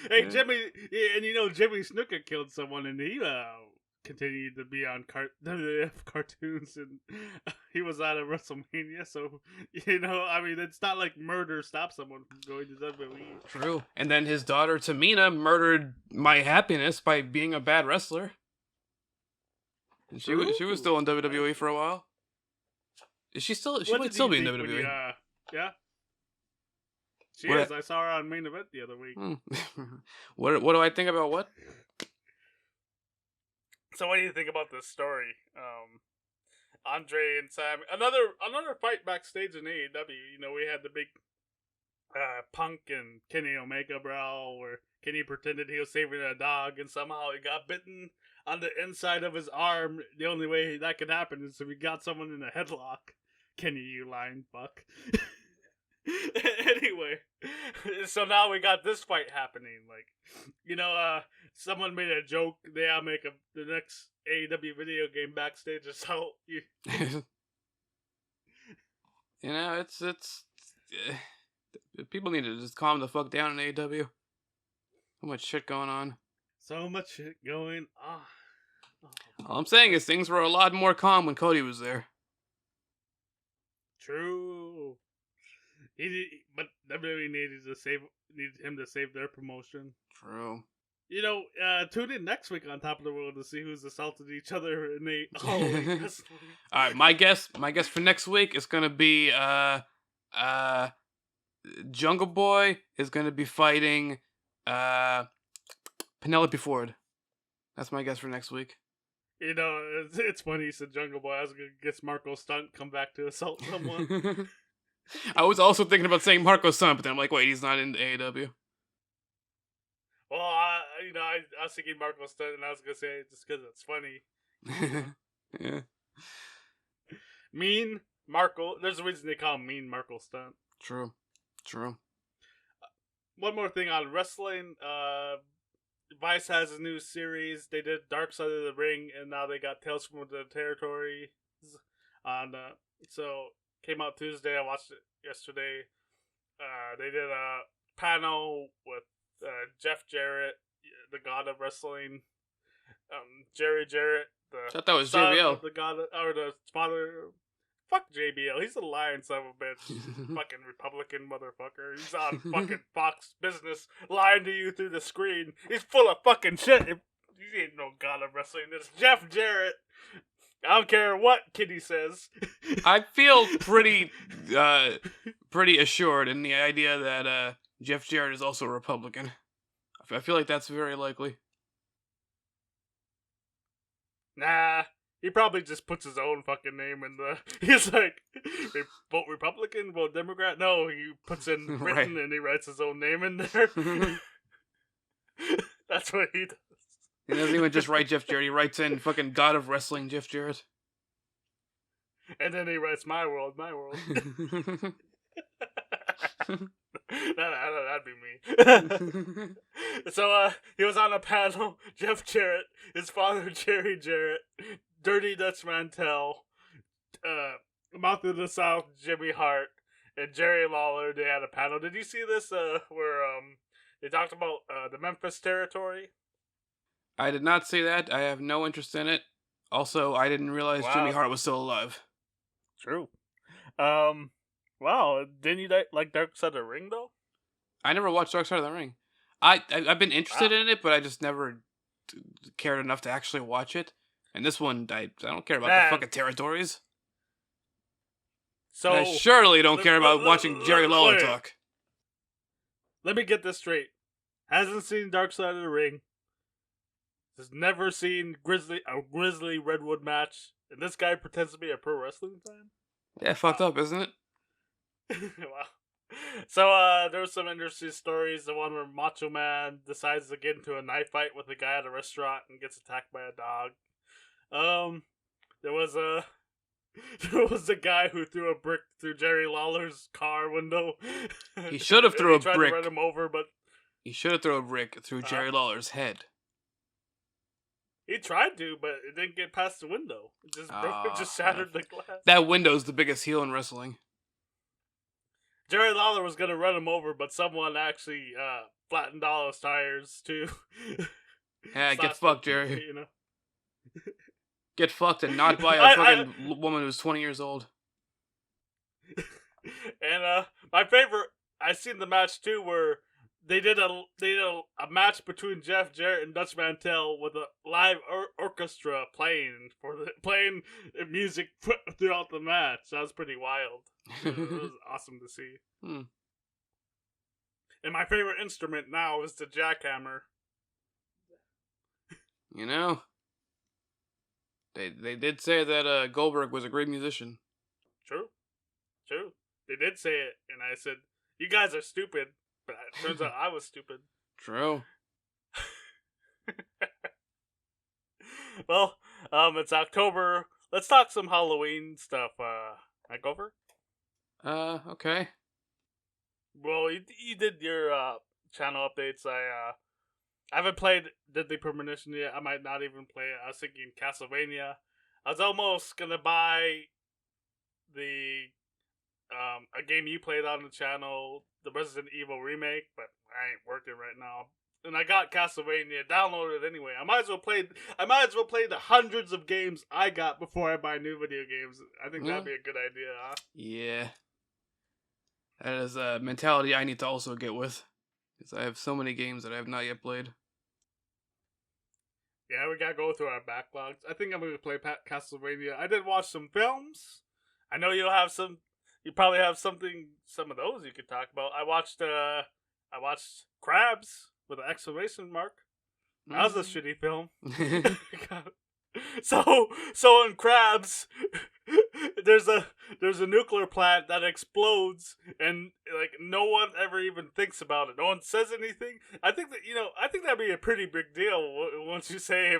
Hey, Jimmy, and Jimmy Snuka killed someone, and he continued to be on WWF cartoons, and he was out of WrestleMania, so, it's not like murder stops someone from going to WWE. True. And then his daughter, Tamina, murdered my happiness by being a bad wrestler. And she was still in WWE for a while. Is she still? She might still be in WWE. Yeah. She is. I saw her on Main Event the other week. What do I think about what? So what do you think about this story? Andre and Sam, another fight backstage in AEW. We had the big Punk and Kenny Omega brawl where Kenny pretended he was saving a dog and somehow he got bitten on the inside of his arm. The only way that could happen is if he got someone in a headlock. Kenny, you lying fuck. Anyway, so now we got this fight happening. Someone made a joke. They'll make the next AEW video game backstage assault. It's people need to just calm the fuck down in AEW. So much shit going on. So much shit going on. All I'm saying is things were a lot more calm when Cody was there. True. But WWE needed him to save their promotion. True. Tune in next week on Top of the World to see who's assaulted each other in the Halloween wrestling. All right, my guess for next week is gonna be Jungle Boy is gonna be fighting Penelope Ford. That's my guess for next week. It's funny you said Jungle Boy. I was gonna guess Marco Stunt come back to assault someone. I was also thinking about saying Marco Stunt, but then I'm like, wait, he's not in AEW. Well, I was thinking Marco Stunt, and I was gonna say it just because it's funny. Yeah. Mean Marco. There's a reason they call him Mean Marco Stunt. True. One more thing on wrestling. Vice has a new series. They did Dark Side of the Ring, and now they got Tales from the Territory. So came out Tuesday. I watched it yesterday. They did a panel with Jeff Jarrett, the god of wrestling. Jerry Jarrett, I thought that was JBL. The god or the father. Fuck JBL. He's a lying son of a bitch. Fucking Republican motherfucker. He's on fucking Fox Business lying to you through the screen. He's full of fucking shit. He ain't no god of wrestling. It's Jeff Jarrett. I don't care what Kitty says. I feel pretty assured in the idea that Jeff Jarrett is also a Republican. I feel like that's very likely. Nah, He probably just puts his own fucking name in the. He's like, vote Republican, vote Democrat. No, he puts in Britain and he writes his own name in there. That's what he does. He doesn't even just write Jeff Jarrett. He writes in fucking God of Wrestling Jeff Jarrett. And then he writes My World, My World. That'd be me. So he was on a panel. Jeff Jarrett, his father Jerry Jarrett, Dirty Dutch Mantel, Mouth of the South Jimmy Hart, and Jerry Lawler. They had a panel. Did you see this? Where they talked about the Memphis territory. I did not see that. I have no interest in it. Also, I didn't realize Jimmy Hart was still alive. True. Wow, didn't you like Dark Side of the Ring though? I never watched Dark Side of the Ring. I've been interested in it, but I just never cared enough to actually watch it. And this one, I don't care about the fucking territories. So I surely don't care about watching Jerry Lawler talk. Let me get this straight. Hasn't seen Dark Side of the Ring. Has never seen a Grizzly Redwood match. And this guy pretends to be a pro wrestling fan? Yeah, fucked up, isn't it? Wow. So, there were some interesting stories. The one where Macho Man decides to get into a knife fight with a guy at a restaurant and gets attacked by a dog. There was a guy who threw a brick through Jerry Lawler's car window. He should have threw a brick. Tried to run him over, but he should have thrown a brick through Jerry Lawler's head. He tried to, but it didn't get past the window. It just broke. It just shattered the glass. That window's the biggest heel in wrestling. Jerry Lawler was gonna run him over, but someone actually flattened all his tires too. Yeah, get fucked, Jerry. You know, get fucked and not by a fucking woman who's 20 years old. And my favorite, I seen the match too, where they did a match between Jeff Jarrett and Dutch Mantel with a live orchestra playing music throughout the match. That was pretty wild. It was awesome to see. And my favorite instrument now is the jackhammer. You know, they did say that Goldberg was a great musician. True. They did say it, and I said, "You guys are stupid." But it turns out I was stupid. True. Well, it's October. Let's talk some Halloween stuff. Gopher? Okay. Well, you did your channel updates. I haven't played Deadly Premonition yet. I might not even play it. I was thinking Castlevania. I was almost gonna buy the a game you played on the channel, the Resident Evil remake, but I ain't working right now. And I got Castlevania downloaded anyway. I might as well play the hundreds of games I got before I buy new video games. I think that'd be a good idea, huh? Yeah. That is a mentality I need to also get with, because I have so many games that I have not yet played. Yeah, we gotta go through our backlogs. I think I'm gonna play Castlevania. I did watch some films. I know you'll have some. You probably have some of those you could talk about. I watched Crabs with an exclamation mark. That was a shitty film. So in Crabs, there's a nuclear plant that explodes, and like no one ever even thinks about it. No one says anything. I think that'd be a pretty big deal once you say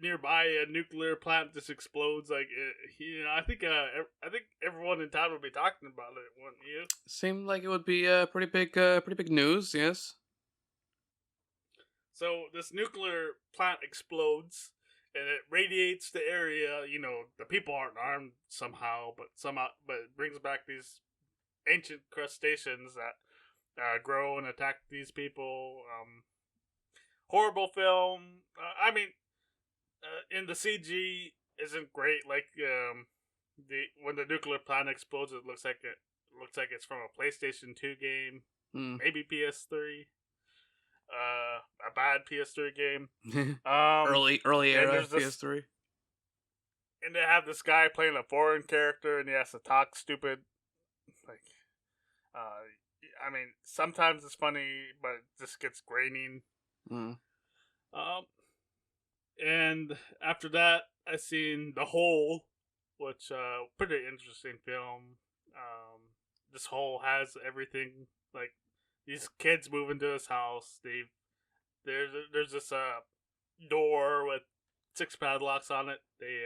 nearby a nuclear plant just explodes. Like I think everyone in town would be talking about it, wouldn't you? Seemed like it would be pretty big news. Yes. So this nuclear plant explodes, and it radiates the area. You know, the people aren't armed somehow, but it brings back these ancient crustaceans that grow and attack these people. Horrible film. And the CG isn't great. Like when the nuclear plant explodes, it looks like it's from a PlayStation 2 game, maybe PS3. A bad PS3 game. Early era PS3. And they have this guy playing a foreign character, and he has to talk stupid. Like, sometimes it's funny, but it just gets graining. And after that, I seen The Hole, which pretty interesting film. This hole has everything, like these kids move into this house. There's this door with 6 padlocks on it. They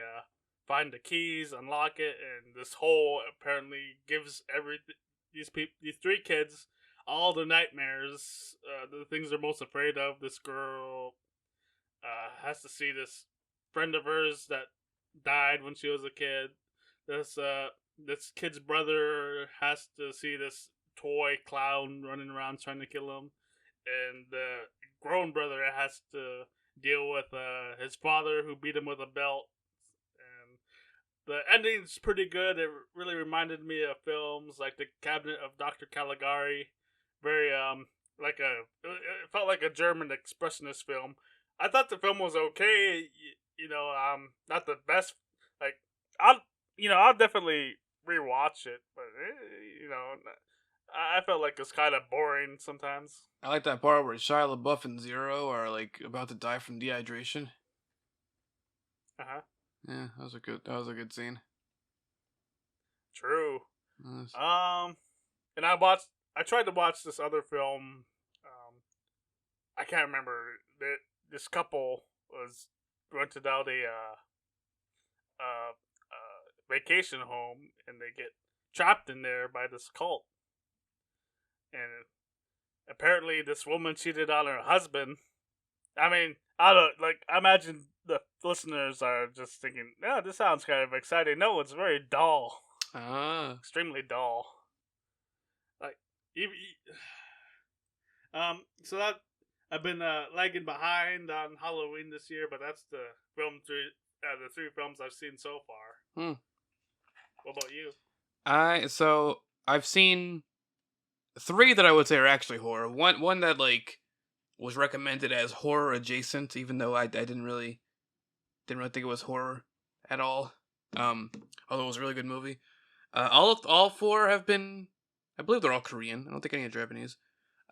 find the keys, unlock it, and this hole apparently gives these 3 kids all the nightmares, the things they're most afraid of. This girl has to see this friend of hers that died when she was a kid. This kid's brother has to see this toy clown running around trying to kill him, and the grown brother has to deal with his father who beat him with a belt. And the ending's pretty good. It really reminded me of films like The Cabinet of Dr. Caligari. Very like it felt like a German expressionist film. I thought the film was okay. Not the best. Like I'll definitely rewatch it, but I felt like it's kind of boring sometimes. I like that part where Shia LaBeouf and Zero are like about to die from dehydration. Uh-huh. Yeah, that was a good scene. True. Nice. And I tried to watch this other film. I can't remember. This couple rented out a vacation home, and they get trapped in there by this cult. And apparently this woman cheated on her husband. I mean, I imagine the listeners are just thinking, "Yeah, this sounds kind of exciting." No, it's very dull. Extremely dull. Like, so that I've been lagging behind on Halloween this year, but that's the 3 films I've seen so far. What about you? I've seen 3 that I would say are actually horror. One that like was recommended as horror adjacent, even though I didn't really think it was horror at all. Although it was a really good movie. All 4 have been, I believe they're all Korean. I don't think any are Japanese.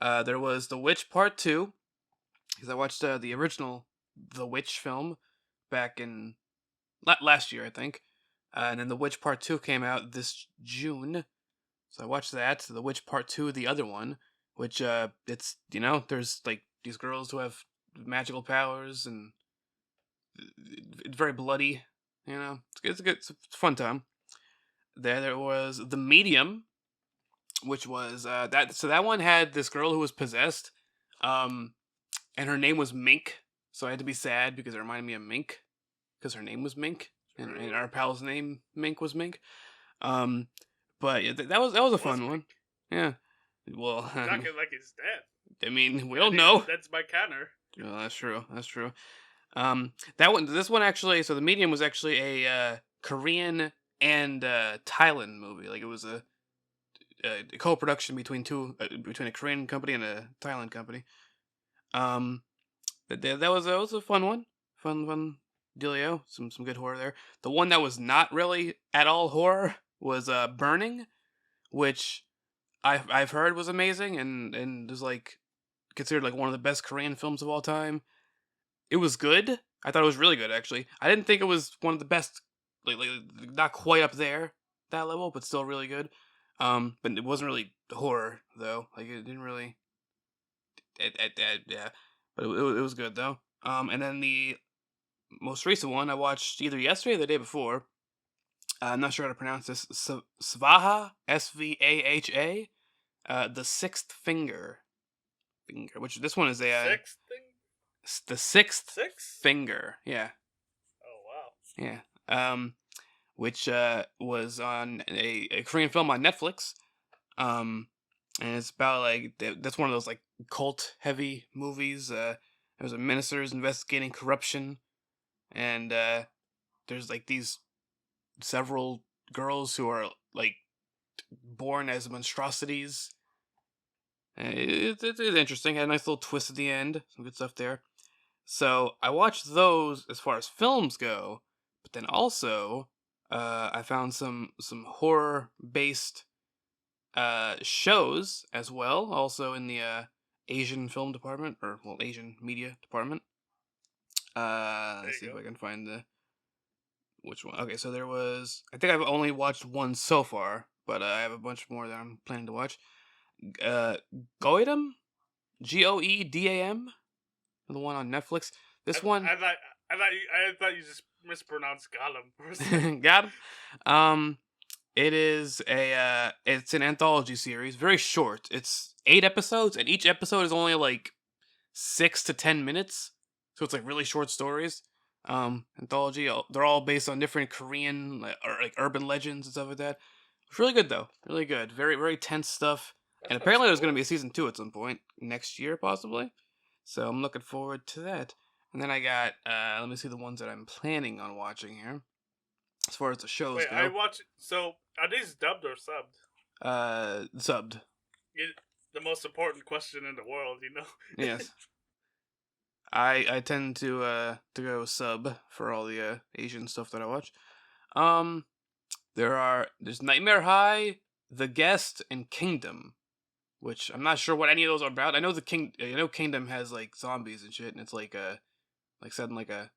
There was The Witch Part 2, because I watched the original The Witch film back in last year, I think. And then The Witch Part 2 came out this June. So I watched that. The Witch Part 2, the other one, which it's, there's like these girls who have magical powers, and it's very bloody. It's good. It's a fun time. There was The Medium, which was that. So that one had this girl who was possessed, and her name was Mink. So I had to be sad because it reminded me of Mink, because her name was Mink, and our pal's name Mink was Mink. But yeah, that was a fun one. Yeah. Well, talking like he's dead. I mean, we don't know. That's my counter. Oh, that's true. This one actually. So The Medium was actually a Korean and Thailand movie. Like, it was a co-production between a Korean company and a Thailand company. That was a fun one. Fun dealio. Some good horror there. The one that was not really at all horror was Burning, which I've heard was amazing and is like considered like one of the best Korean films of all time. It was good. I thought it was really good, actually. I didn't think it was one of the best, like not quite up there that level, but still really good. But it wasn't really horror though. Like, it didn't really. Yeah, but it was good though. And then the most recent one I watched either yesterday or the day before. I'm not sure how to pronounce this. Svaha, Svaha, The Sixth Finger, which this one is a Sixth thing? the Sixth Finger, yeah. Oh wow. Yeah. Which was on a Korean film on Netflix. And it's about like that's one of those like cult heavy movies. There's a minister's investigating corruption, and there's like these several girls who are like born as monstrosities. It's interesting. Had a nice little twist at the end. Some good stuff there. So I watched those as far as films go, but then also I found some horror based shows as well, also in the Asian film department, or well, Asian media department. Let's see if I can find which one. Okay, so there was. I think I've only watched one so far, but I have a bunch more that I'm planning to watch. Goedam, Goedam, the one on Netflix. This one. I thought you just mispronounced Gollum. Got him. It is it's an anthology series, very short. It's 8 episodes, and each episode is only like 6 to 10 minutes, so it's like really short stories. Anthology. They're all based on different Korean or like urban legends and stuff like that. It's really good though, really good. Very very tense stuff. And apparently there's going to be a season 2 at some point next year, possibly. So I'm looking forward to that. And then I got let me see the ones that I'm planning on watching here. As far as the shows go. I watch. So are these dubbed or subbed? Subbed. The most important question in the world, you know. Yes. I tend to go sub for all the Asian stuff that I watch. There's Nightmare High, The Guest, and Kingdom, which I'm not sure what any of those are about. I know Kingdom has like zombies and shit, and it's like set in like a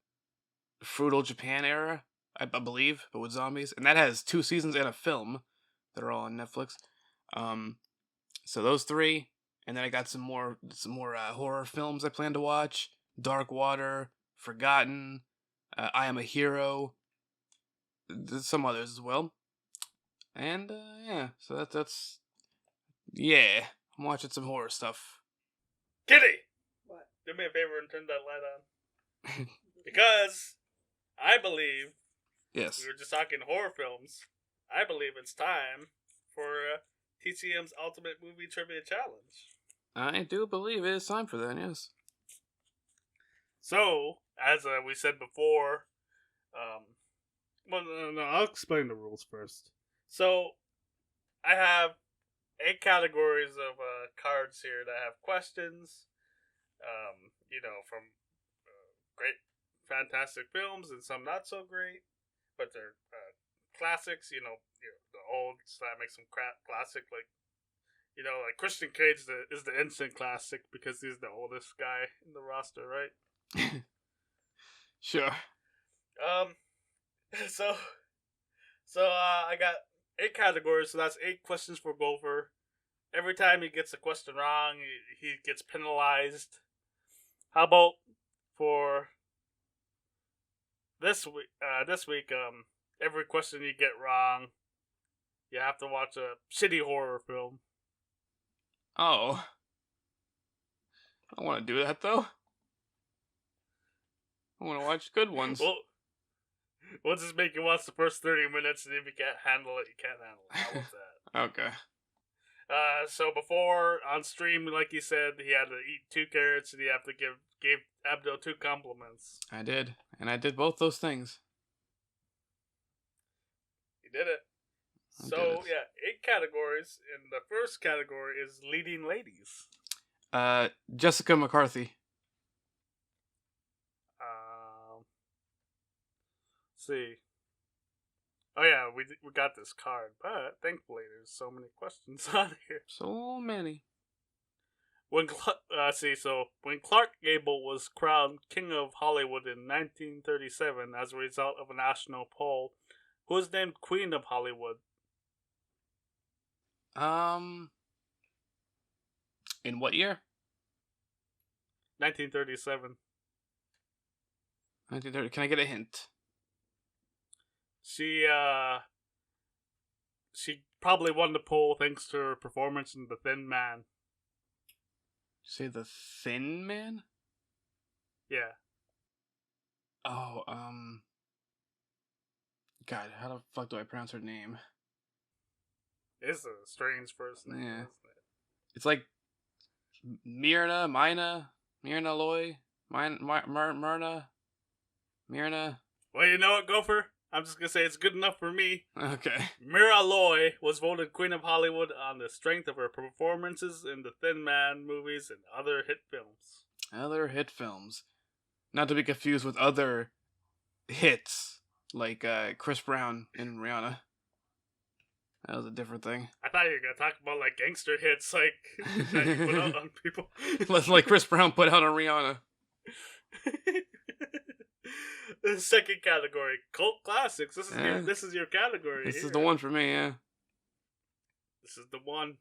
feudal Japan era, I believe, but with zombies, and that has 2 seasons and a film that are all on Netflix. So those 3, and then I got some more horror films I plan to watch: Dark Water, Forgotten, I Am a Hero. There's some others as well, and yeah. So that's yeah. I'm watching some horror stuff. Kitty, What? do me a favor and turn that light on, because I believe. Yes. We were just talking horror films. I believe it's time for TCM's Ultimate Movie Trivia Challenge. I do believe it is time for that, yes. So, as we said before, no, I'll explain the rules first. So, I have 8 categories of cards here that have questions, from great, fantastic films and some not so great. But they're classics, the old that makes them classic, like Christian Cage is the instant classic because he's the oldest guy in the roster, right? Sure. So I got 8 categories, so that's 8 questions for Gopher. Every time he gets a question wrong, he gets penalized. How about for this week, every question you get wrong, you have to watch a shitty horror film. Oh. I don't want to do that, though. I want to watch good ones. Well, we'll just make you watch the first 30 minutes, and if you can't handle it, you can't handle it. How was that? Okay. So before, on stream, like he said, he had to eat 2 carrots, and he had to give Abdo 2 compliments. I did. And I did both those things. He did it. So, yeah, 8 categories, and the first category is leading ladies. Jessica McCarthy. See. Oh yeah, we got this card, but thankfully there's so many questions on here. So many. When Clark Gable was crowned King of Hollywood in 1937 as a result of a national poll, who was named Queen of Hollywood? In what year? 1937. 1930. Can I get a hint? She probably won the poll thanks to her performance in The Thin Man. Say The Thin Man? Yeah. Oh, God, how the fuck do I pronounce her name? It's a strange first name, Yeah. isn't it? It's like Myrna Loy, Myrna. Well, you know what, Gopher? I'm just gonna say it's good enough for me. Okay. Mira Loy was voted Queen of Hollywood on the strength of her performances in the Thin Man movies and other hit films. Other hit films. Not to be confused with other hits, like Chris Brown and Rihanna. That was a different thing. I thought you were gonna talk about like gangster hits, like that you put out on people. Like Chris Brown put out on Rihanna. Second category, cult classics. This is your category. This here. is the one for me, yeah. This is the one.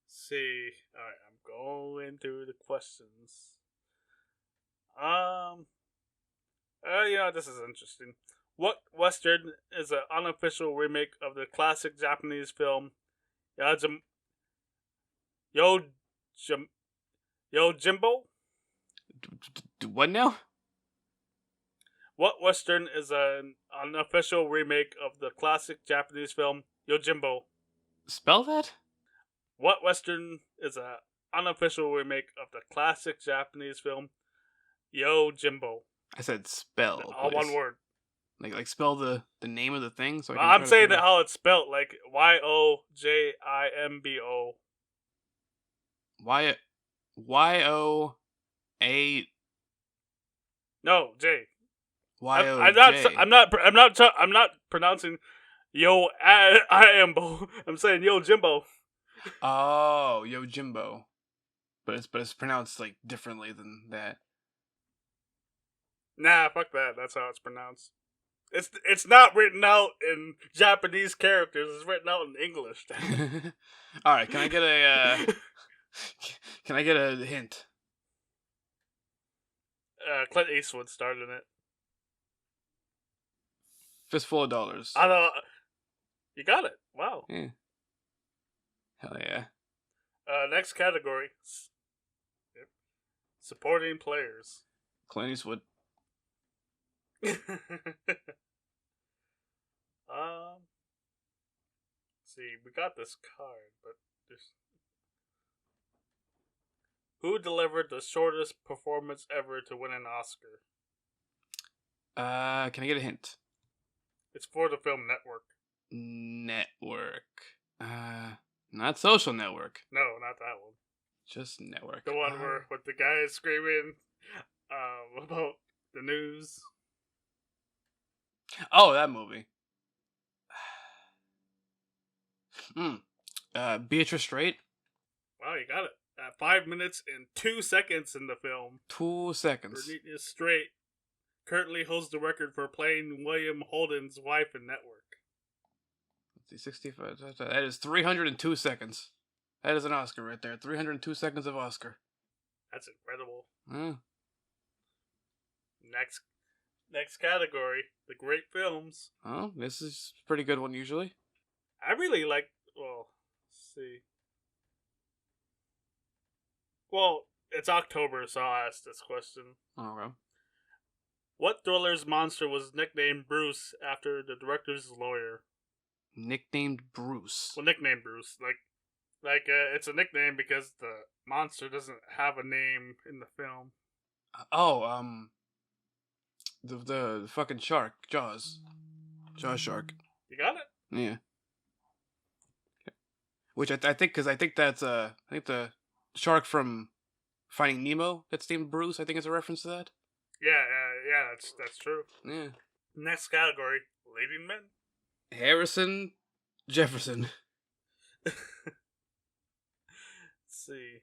Let's see. Alright, I'm going through the questions. This is interesting. What Western is an unofficial remake of the classic Japanese film Yojimbo? What now? What Western is an unofficial remake of the classic Japanese film Yojimbo? Spell that? What Western is an unofficial remake of the classic Japanese film Yojimbo? I said spell. All one word. Like spell the name of the thing. So I'm saying that how it's spelled, like Yojimbo. Y-O-A. No, J. Y-O-J. I'm not pronouncing Yojimbo. I'm saying Yojimbo. Oh, Yojimbo. But it's pronounced like differently than that. Nah, fuck that. That's how it's pronounced. It's not written out in Japanese characters. It's written out in English. All right, can I get a hint? Clint Eastwood starred in it. Fistful of dollars. I don't. You got it. Wow. Yeah. Hell yeah. Next category. Yep. Supporting players. Clint Eastwood. See, we got this card, but there's... Who delivered the shortest performance ever to win an Oscar? Can I get a hint? It's for the film Network. Not Social Network. No, not that one. Just Network. The one where with the guy screaming about the news. Oh, that movie. Beatrice Straight. Wow, you got it. 5 minutes and 2 seconds in the film. 2 seconds. Beatrice Straight currently holds the record for playing William Holden's wife in Network. Let's see, 65. That is 302 seconds. That is an Oscar right there. 302 seconds of Oscar. That's incredible. Mm. Next category, the great films. Oh, this is a pretty good one usually. I really like. Well, let's see. Well, it's October, so I'll ask this question. Okay. What thriller's monster was nicknamed Bruce after the director's lawyer? Nicknamed Bruce. Well, nicknamed Bruce. It's a nickname because the monster doesn't have a name in the film. The fucking shark, Jaws shark. You got it? Yeah. Which I think that's the shark from Finding Nemo that's named Bruce. I think it's a reference to that. Yeah, that's true. Yeah. Next category, leading men. Harrison Jefferson. Let's see.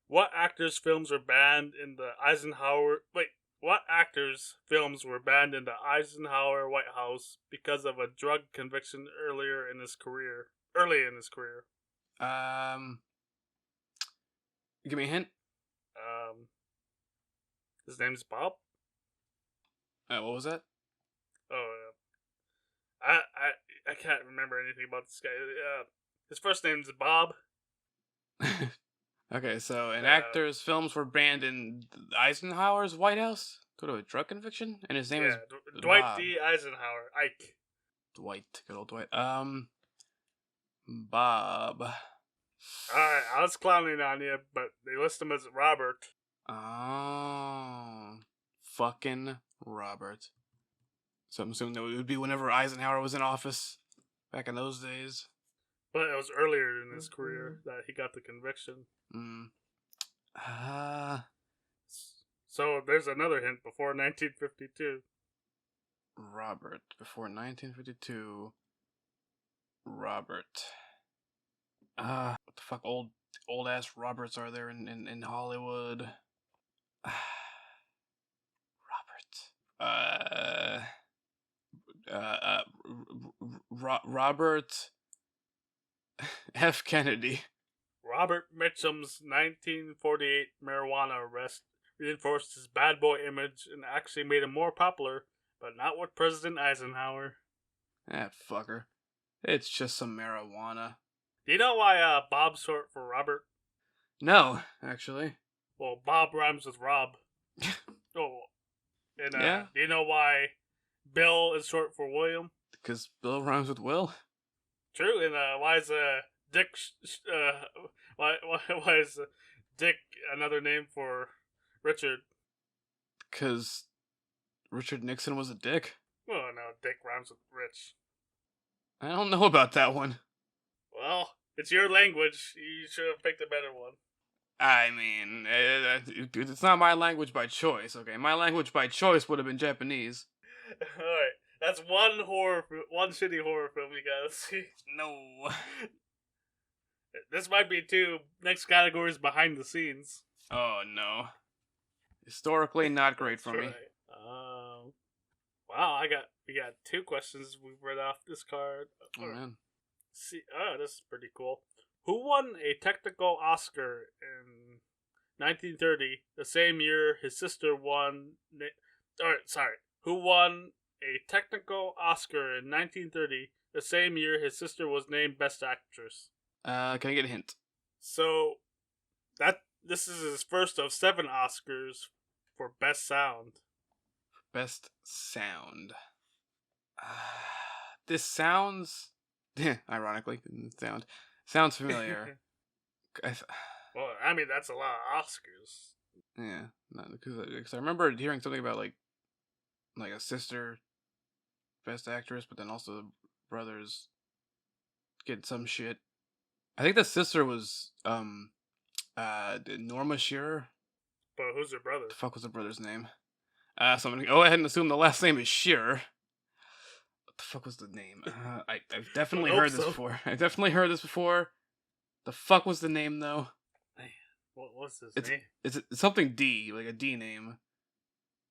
What actors' films were banned in the Eisenhower... Wait, what actors' films were banned in the Eisenhower White House because of a drug conviction early in his career? Give me a hint. His name's Bob. What was that? Oh, I can't remember anything about this guy. His first name's Bob. Okay, so an actor's films were banned in Eisenhower's White House due to a drug conviction, and his name is Dwight Bob. D. Eisenhower. Ike. Dwight, good old Dwight. Bob. Alright, I was clowning on you, but they list him as Robert. Oh, fucking Robert. So I'm assuming that it would be whenever Eisenhower was in office back in those days. But it was earlier in his career that he got the conviction. So there's another hint before 1952. Robert. Before 1952. Robert. What the fuck old ass Roberts are there in Hollywood? Robert. Robert F. Kennedy. Robert Mitchum's 1948 marijuana arrest reinforced his bad boy image and actually made him more popular, but not with President Eisenhower. That fucker. It's just some marijuana. Do you know why Bob's short for Robert? No, actually. Well, Bob rhymes with Rob. Oh, and Yeah. Do you know why Bill is short for William? Because Bill rhymes with Will. True, and why is Dick? Why is Dick another name for Richard? Because Richard Nixon was a dick. Oh no, Dick rhymes with Rich. I don't know about that one. Well, it's your language. You should have picked a better one. I mean, it's not my language by choice, okay? My language by choice would have been Japanese. Alright, that's one shitty horror film you gotta see. No. This might be two. Next category is behind the scenes. Oh, no. Historically, not great for me. Wow, we got two questions we've read off this card. Oh, man. This is pretty cool. Who won a technical Oscar in 1930, the same year his sister won... Who won a technical Oscar in 1930, the same year his sister was named Best Actress? Can I get a hint? So, this is his first of 7 Oscars for Best Sound. Best Sound. This sounds... ironically, sounds familiar. Well, I mean, that's a lot of Oscars. Yeah, because I remember hearing something about like a sister Best Actress, but then also the brothers get some shit. I think the sister was Norma Shearer. But who's her brother? What the fuck was the brother's name? So I'm gonna go ahead and assume the last name is Shearer. What the fuck was the name? I've definitely heard this before. I've definitely heard this before. The fuck was the name though? What's his name? It's something D, like a D name.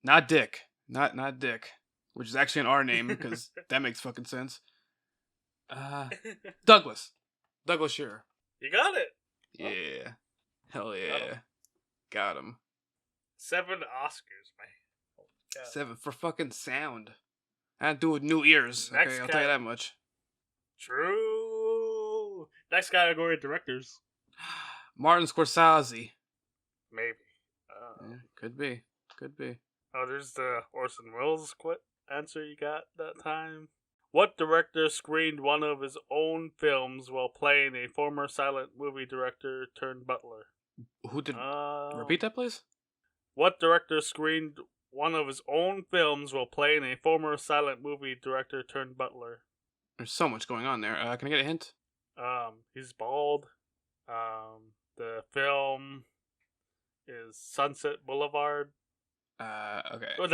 Not Dick. Not Dick. Which is actually an R name, because that makes fucking sense. Douglas Shearer. You got it! Yeah. Hell yeah. Got him. 7 Oscars, man. 7 for fucking sound. I had to do with new ears. Okay, I'll tell you that much. True. Next category, directors. Martin Scorsese. Maybe. Yeah, could be. Oh, there's the Orson Welles answer you got that time. What director screened one of his own films while playing a former silent movie director turned butler? Who did... repeat that, please? What director screened one of his own films while playing a former silent movie director turned butler? There's so much going on there. Can I get a hint? He's bald. The film is Sunset Boulevard. Okay. Well,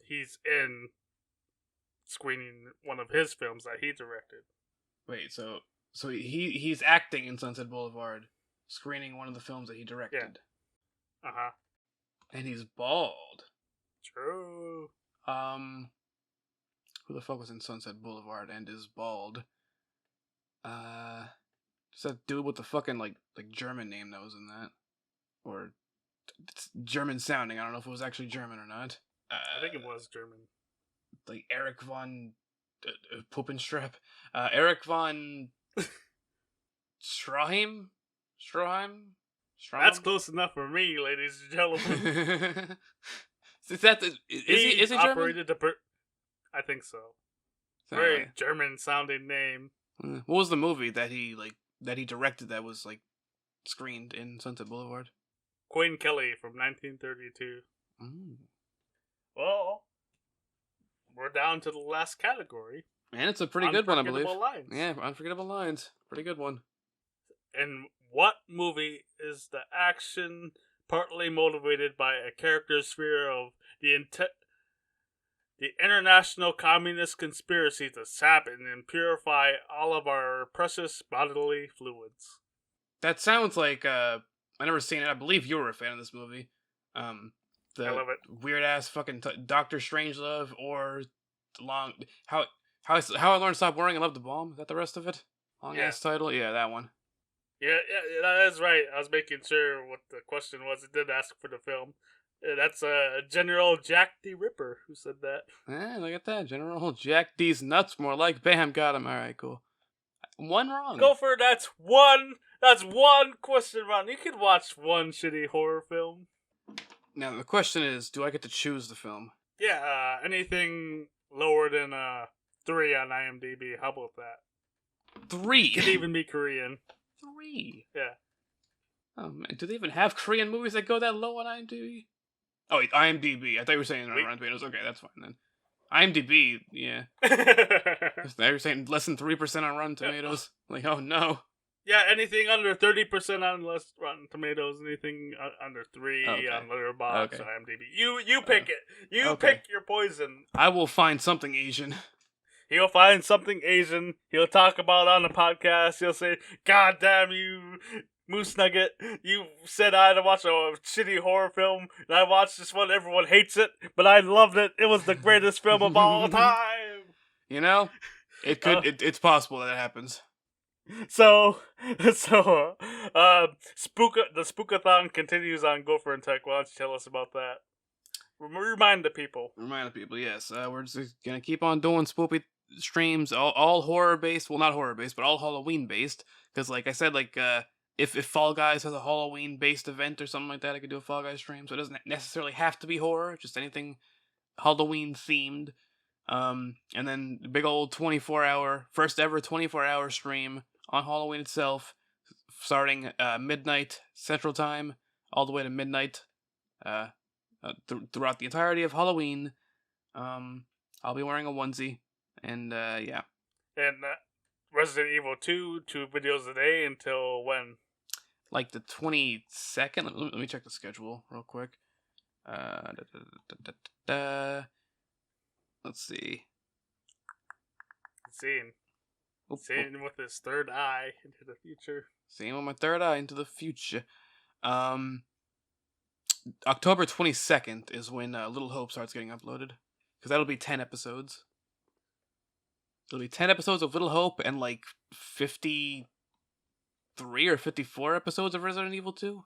he's in screening one of his films that he directed. Wait, so he's acting in Sunset Boulevard, screening one of the films that he directed. Yeah. Uh-huh. And he's bald. True. Who the fuck was in Sunset Boulevard and is bald? Just that dude with the fucking like German name that was in that, or it's German sounding. I don't know if it was actually German or not. I think it was German. Like Eric von Puppenstrap. Eric von Stroheim? That's close enough for me, ladies and gentlemen. Is he German? I think so. Very German sounding name. What was the movie that he directed that was like screened in Sunset Boulevard? Queen Kelly from 1932. Mm. Well, we're down to the last category. And it's a pretty good one, I believe. Lines. Yeah, Unforgettable Lines. Pretty good one. And what movie is the action partly motivated by a character's fear of the international communist conspiracy to sap and purify all of our precious bodily fluids? That sounds like, I never seen it. I believe you were a fan of this movie. The I love it. Weird ass fucking Doctor Strangelove or long how I learned to stop worrying and love the bomb. Is that the rest of it? Long ass title. Yeah, that one. Yeah, that is right. I was making sure what the question was. It did ask for the film. That's General Jack the Ripper who said that. Look at that. General Jack D's nuts. More like bam, got him. All right, cool. One wrong. Gopher, that's one question wrong. You could watch one shitty horror film. Now the question is, do I get to choose the film? Yeah, anything lower than 3 on IMDb. How about that? 3? Could even be Korean. 3? Yeah. Oh man, do they even have Korean movies that go that low on IMDb? Oh, wait, IMDb. I thought you were saying Rotten Tomatoes. Okay, that's fine then. IMDb, yeah. Now you're saying less than 3% on Rotten Tomatoes? Like, oh no. Yeah, anything under 30% on Rotten Tomatoes, anything under 3 on Letterboxd, IMDb. You pick it. You pick your poison. I will find something Asian. He'll find something Asian. He'll talk about it on the podcast. He'll say, "God damn you, Moose Nugget! You said I had to watch a shitty horror film, and I watched this one. Everyone hates it, but I loved it. It was the greatest film of all time." You know, it could. It's possible that happens. So, the Spookathon continues on Gopher and Tech. Why don't you tell us about that? Remind the people. Yes. We're just gonna keep on doing spoopy streams, all horror based. Well, not horror based, but all Halloween based. Because, like I said, if Fall Guys has a Halloween based event or something like that, I could do a Fall Guys stream. So it doesn't necessarily have to be horror. Just anything Halloween themed. And then the big old 24-hour, first ever 24-hour stream on Halloween itself, starting midnight Central Time, all the way to midnight throughout the entirety of Halloween. I'll be wearing a onesie, and yeah. And Resident Evil 2 videos a day until when? Like the 22nd? Let me check the schedule real quick. Let's see. Seeing with his third eye into the future. Seeing with my third eye into the future. October 22nd is when Little Hope starts getting uploaded. Because that'll be 10 episodes. It'll be 10 episodes of Little Hope and like 53 or 54 episodes of Resident Evil 2.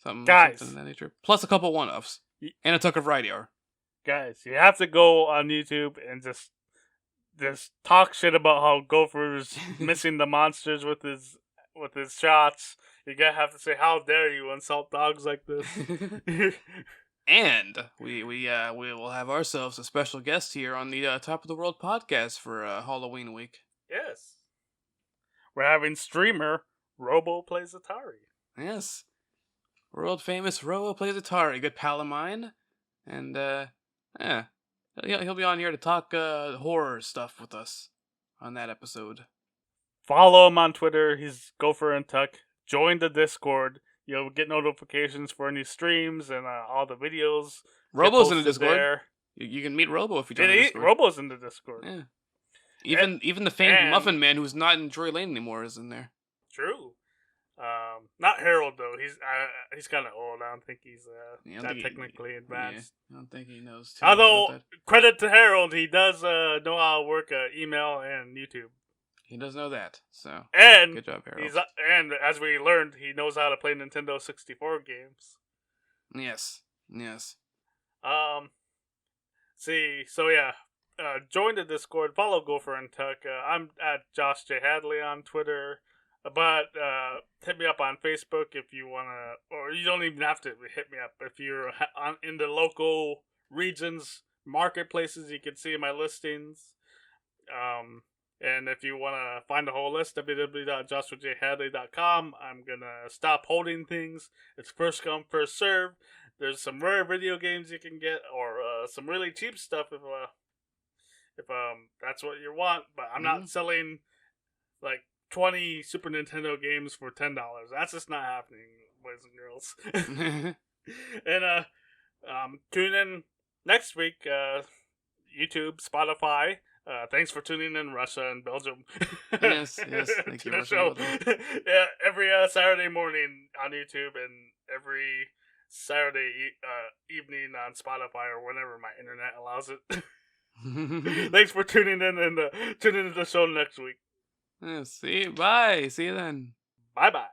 Something of that nature. Plus a couple one-offs. And a Tucker Variety Hour. Guys, you have to go on YouTube and just talk shit about how Gopher's missing the monsters with his shots. You're gonna have to say, "How dare you insult dogs like this?" And we will have ourselves a special guest here on the Top of the World podcast for Halloween week. Yes, we're having streamer Robo Plays Atari. Yes, world famous Robo Plays Atari, good pal of mine, and yeah, he'll be on here to talk horror stuff with us on that episode. Follow him on Twitter. He's Gopher and Tuck. Join the Discord. You'll get notifications for any streams and all the videos. Robo's in the Discord. There. You can meet Robo if you join the Discord. Robo's in the Discord. Yeah. Even the famed Muffin Man, who's not in Joy Lane anymore, is in there. True. Not Harold though. He's kind of old. I don't think he's not technically advanced. Yeah, I don't think he knows. Although credit to Harold, he does know how to work email and YouTube. He does know that. So good job, Harold. And as we learned, he knows how to play Nintendo 64 games. Yes. Join the Discord. Follow Gopher and Tuck. I'm at Josh J Hadley on Twitter. But hit me up on Facebook if you want to, or you don't even have to hit me up. If you're in the local regions, marketplaces, you can see my listings. And if you want to find the whole list, www.joshuajhadley.com. I'm going to stop holding things. It's first come, first serve. There's some rare video games you can get, or some really cheap stuff if that's what you want. But I'm not selling, 20 Super Nintendo games for $10. That's just not happening, boys and girls. And tune in next week. YouTube, Spotify. Thanks for tuning in, Russia and Belgium. Yes, thank you, the Russia. Show. Yeah, every Saturday morning on YouTube and every Saturday evening on Spotify or whenever my internet allows it. Thanks for tuning in and tuning into the show next week. See you. Bye. See you then. Bye-bye.